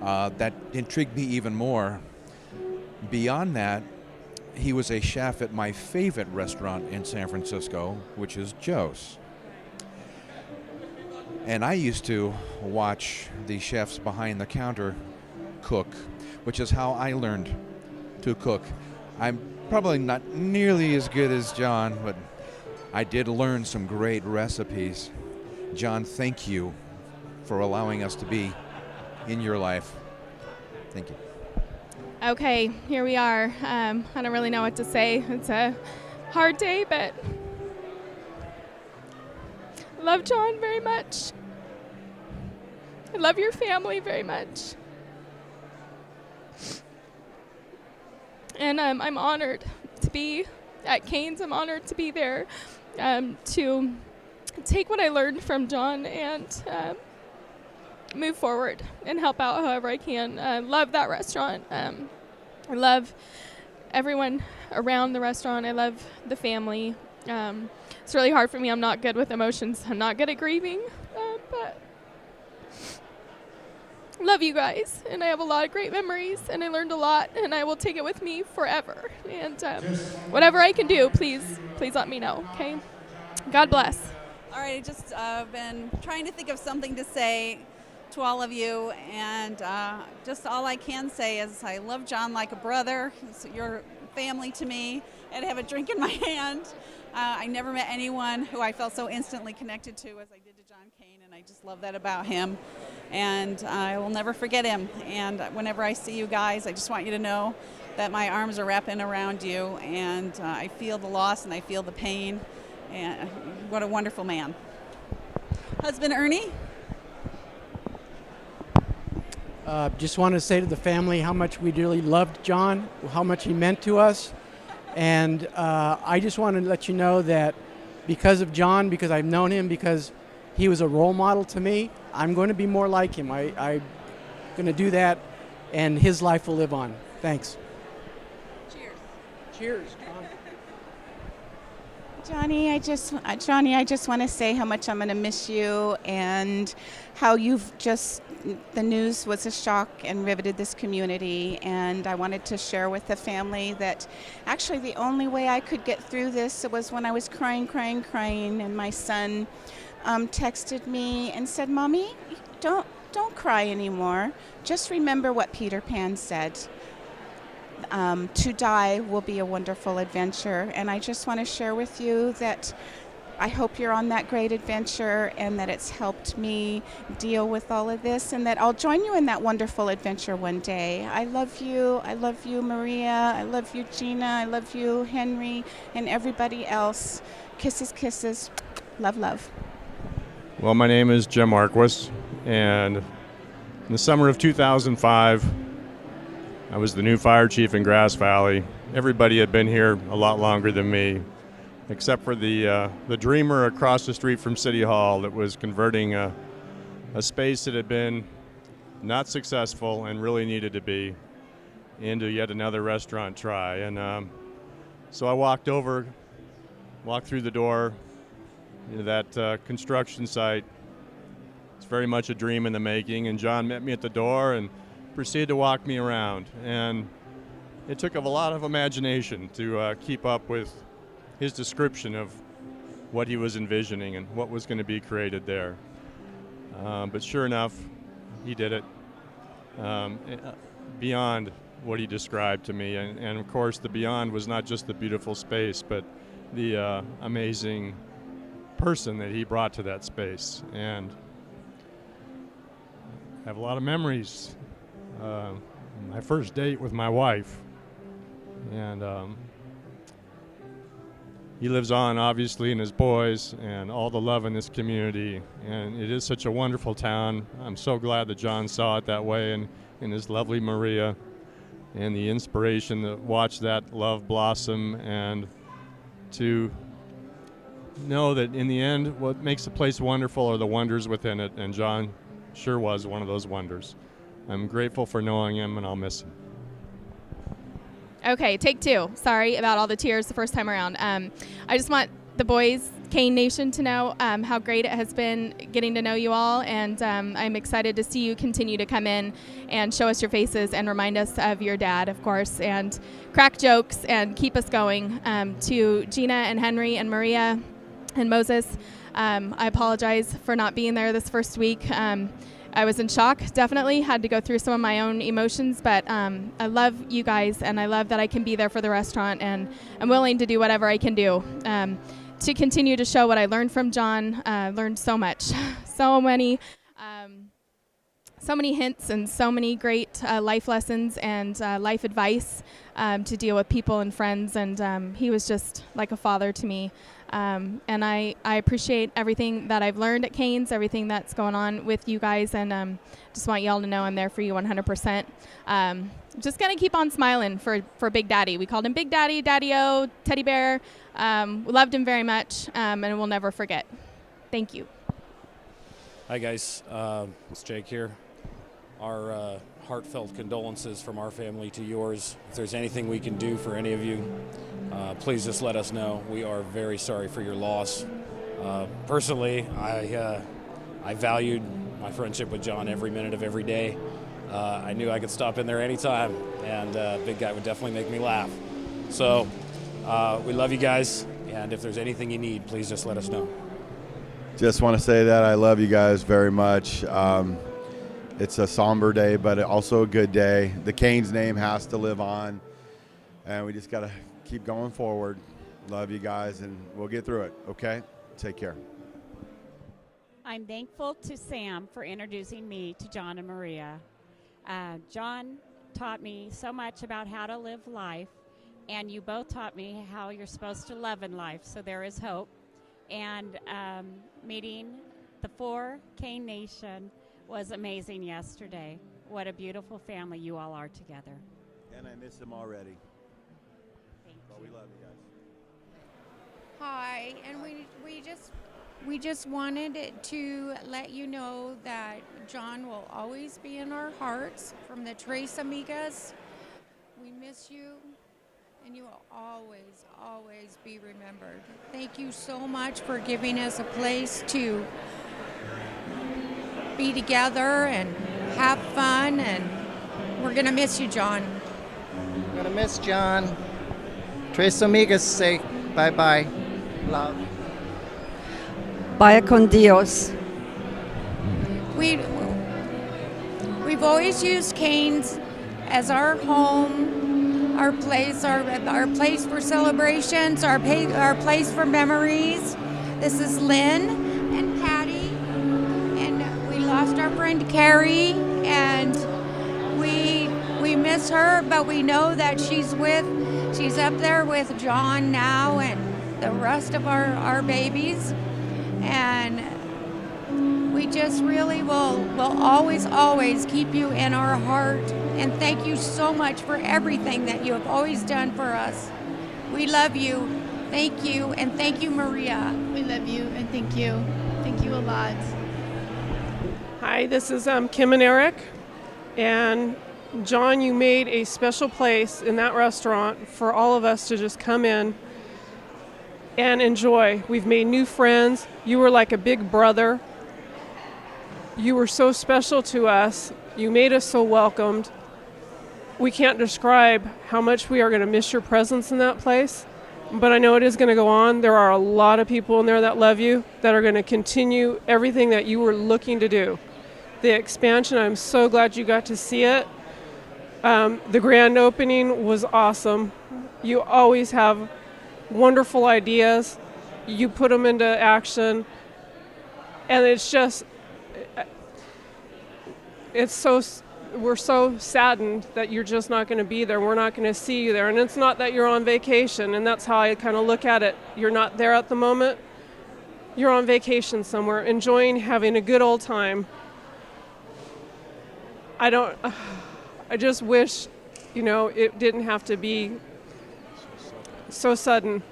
that intrigued me even more. Beyond that, he was a chef at my favorite restaurant in San Francisco, which is Joe's. And I used to watch the chefs behind the counter cook, which is how I learned to cook. I'm probably not nearly as good as John, but I did learn some great recipes. John, thank you for allowing us to be in your life. Thank you. Okay, here we are. I don't really know what to say. It's a hard day, but I love John very much. I love your family very much. And I'm honored to be at Kane's. I'm honored to be there to take what I learned from John and move forward and help out however I can. I love that restaurant. I love everyone around the restaurant. I love the family. It's really hard for me. I'm not good with emotions. I'm not good at grieving, but I love you guys, and I have a lot of great memories, and I learned a lot, and I will take it with me forever. And whatever I can do, please let me know, okay? God bless. All right, I just been trying to think of something to say to all of you, and just all I can say is I love John like a brother. You're family to me. I'd have a drink in my hand. I never met anyone who I felt so instantly connected to as I did to John Kane, and I just love that about him. And I will never forget him. And whenever I see you guys, I just want you to know that my arms are wrapping around you, and I feel the loss and I feel the pain. And what a wonderful man. Husband Ernie? Just want to say to the family how much we dearly loved John, how much he meant to us. And I just want to let you know that because of John, because I've known him, because he was a role model to me, I'm going to be more like him. I'm going to do that, and his life will live on. Thanks. Cheers. Cheers, John. Johnny, I just want to say how much I'm going to miss you, and how the news was a shock and riveted this community. And I wanted to share with the family that actually the only way I could get through this was when I was crying, and my son texted me and said, "Mommy, don't cry anymore. Just remember what Peter Pan said. To die will be a wonderful adventure." And I just want to share with you that I hope you're on that great adventure, and that it's helped me deal with all of this, and that I'll join you in that wonderful adventure one day. I love you. I love you, Maria. I love you, Gina. I love you, Henry, and everybody else. Kisses, kisses. Love, love. Well, my name is Jim Marquis, and in the summer of 2005, I was the new fire chief in Grass Valley. Everybody had been here a lot longer than me, except for the dreamer across the street from City Hall that was converting a space that had been not successful and really needed to be into yet another restaurant try. And so I walked through the door into that construction site. It's very much a dream in the making, and John met me at the door and proceeded to walk me around. And it took a lot of imagination to keep up with his description of what he was envisioning and what was going to be created there. But sure enough, he did it beyond what he described to me. And of course, the beyond was not just the beautiful space, but the amazing person that he brought to that space. And I have a lot of memories. My first date with my wife, and he lives on, obviously, in his boys and all the love in this community. And it is such a wonderful town. I'm so glad that John saw it that way, and his lovely Maria, and the inspiration to watch that love blossom, and to know that in the end, what makes the place wonderful are the wonders within it. And John sure was one of those wonders. I'm grateful for knowing him, and I'll miss him. Okay, take two. Sorry about all the tears the first time around. I just want the boys, Kane Nation, to know how great it has been getting to know you all, and I'm excited to see you continue to come in and show us your faces and remind us of your dad, of course, and crack jokes and keep us going. To Gina and Henry and Maria and Moses, I apologize for not being there this first week. I was in shock, definitely, had to go through some of my own emotions, but I love you guys, and I love that I can be there for the restaurant, and I'm willing to do whatever I can do to continue to show what I learned from John. Learned so much, so many hints and so many great life lessons and life advice to deal with people and friends, and he was just like a father to me. And I appreciate everything that I've learned at Kane's, everything that's going on with you guys, and just want y'all to know I'm there for you 100%. Just going to keep on smiling for Big Daddy. We called him Big Daddy, Daddy-O, Teddy Bear. We loved him very much, and we'll never forget. Thank you. Hi, guys. It's Jake here. Our heartfelt condolences from our family to yours. If there's anything we can do for any of you, please just let us know. We are very sorry for your loss. Personally, I valued my friendship with John every minute of every day. I knew I could stop in there anytime, and Big Guy would definitely make me laugh. So we love you guys, and if there's anything you need, please just let us know. Just want to say that I love you guys very much. It's a somber day, but also a good day. The Kane's name has to live on, and we just got to keep going forward. Love you guys, and we'll get through it, okay? Take care. I'm thankful to Sam for introducing me to John and Maria. John taught me so much about how to live life, and you both taught me how you're supposed to love in life, so there is hope. And meeting the 4 Kane Nation was amazing yesterday. What a beautiful family you all are together. And I miss them already. Thank you. We love you guys. Hi, and we just wanted to let you know that John will always be in our hearts from the Tres Amigas. We miss you, and you will always, always be remembered. Thank you so much for giving us a place to be together and have fun, and we're gonna miss you, John. I'm gonna miss John. Tres Amigas say bye-bye. Love. Vaya con Dios. We've always used Kane's as our home, our place for celebrations, our place for memories. This is Lynn and Patty, and we lost our friend Carrie, and we miss her, but we know that she's up there with John now and the rest of our babies, and we just really will always keep you in our heart, and thank you so much for everything that you have always done for us. We love you. Thank you, and thank you, Maria. We love you, and thank you. Thank you a lot. Hi, this is Kim and Eric, and John, you made a special place in that restaurant for all of us to just come in and enjoy. We've made new friends. You were like a big brother. You were so special to us. You made us so welcomed. We can't describe how much we are going to miss your presence in that place, but I know it is going to go on. There are a lot of people in there that love you, that are going to continue everything that you were looking to do. The expansion, I'm so glad you got to see it. The grand opening was awesome. You always have wonderful ideas. You put them into action, and it's so we're so saddened that you're just not going to be there. We're not going to see you there. And it's not that you're on vacation, and that's how I kind of look at it. You're not there at the moment. You're on vacation somewhere, enjoying having a good old time. I just wish, it didn't have to be so sudden.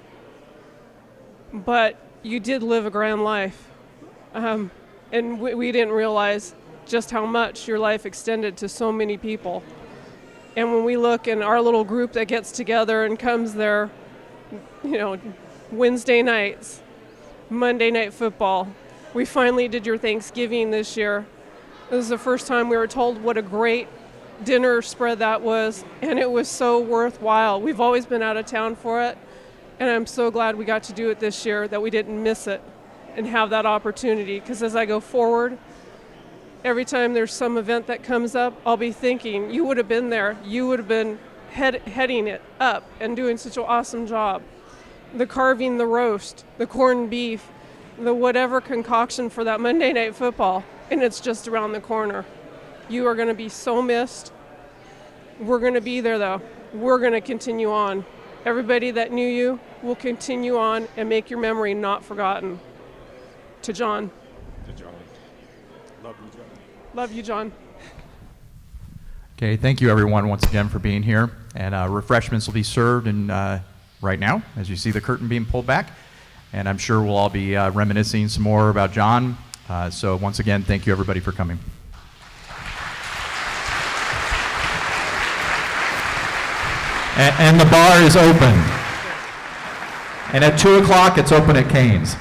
But you did live a grand life. And we didn't realize just how much your life extended to so many people. And when we look in our little group that gets together and comes there, Wednesday nights, Monday night football. We finally did your Thanksgiving this year. It was the first time we were told what a great dinner spread that was, and it was so worthwhile. We've always been out of town for it, and I'm so glad we got to do it this year, that we didn't miss it and have that opportunity. Because as I go forward, every time there's some event that comes up, I'll be thinking, you would have been there. You would have been heading it up and doing such an awesome job. The carving, the roast, the corned beef, the whatever concoction for that Monday night football, and it's just around the corner. You are going to be so missed. We're going to be there, though. We're going to continue on. Everybody that knew you will continue on and make your memory not forgotten. To John. To John. Love you, John. Love you, John. Okay, thank you everyone once again for being here. And refreshments will be served right now as you see the curtain being pulled back. And I'm sure we'll all be reminiscing some more about John. So once again, thank you everybody for coming. And the bar is open. And at 2 o'clock, it's open at Kane's.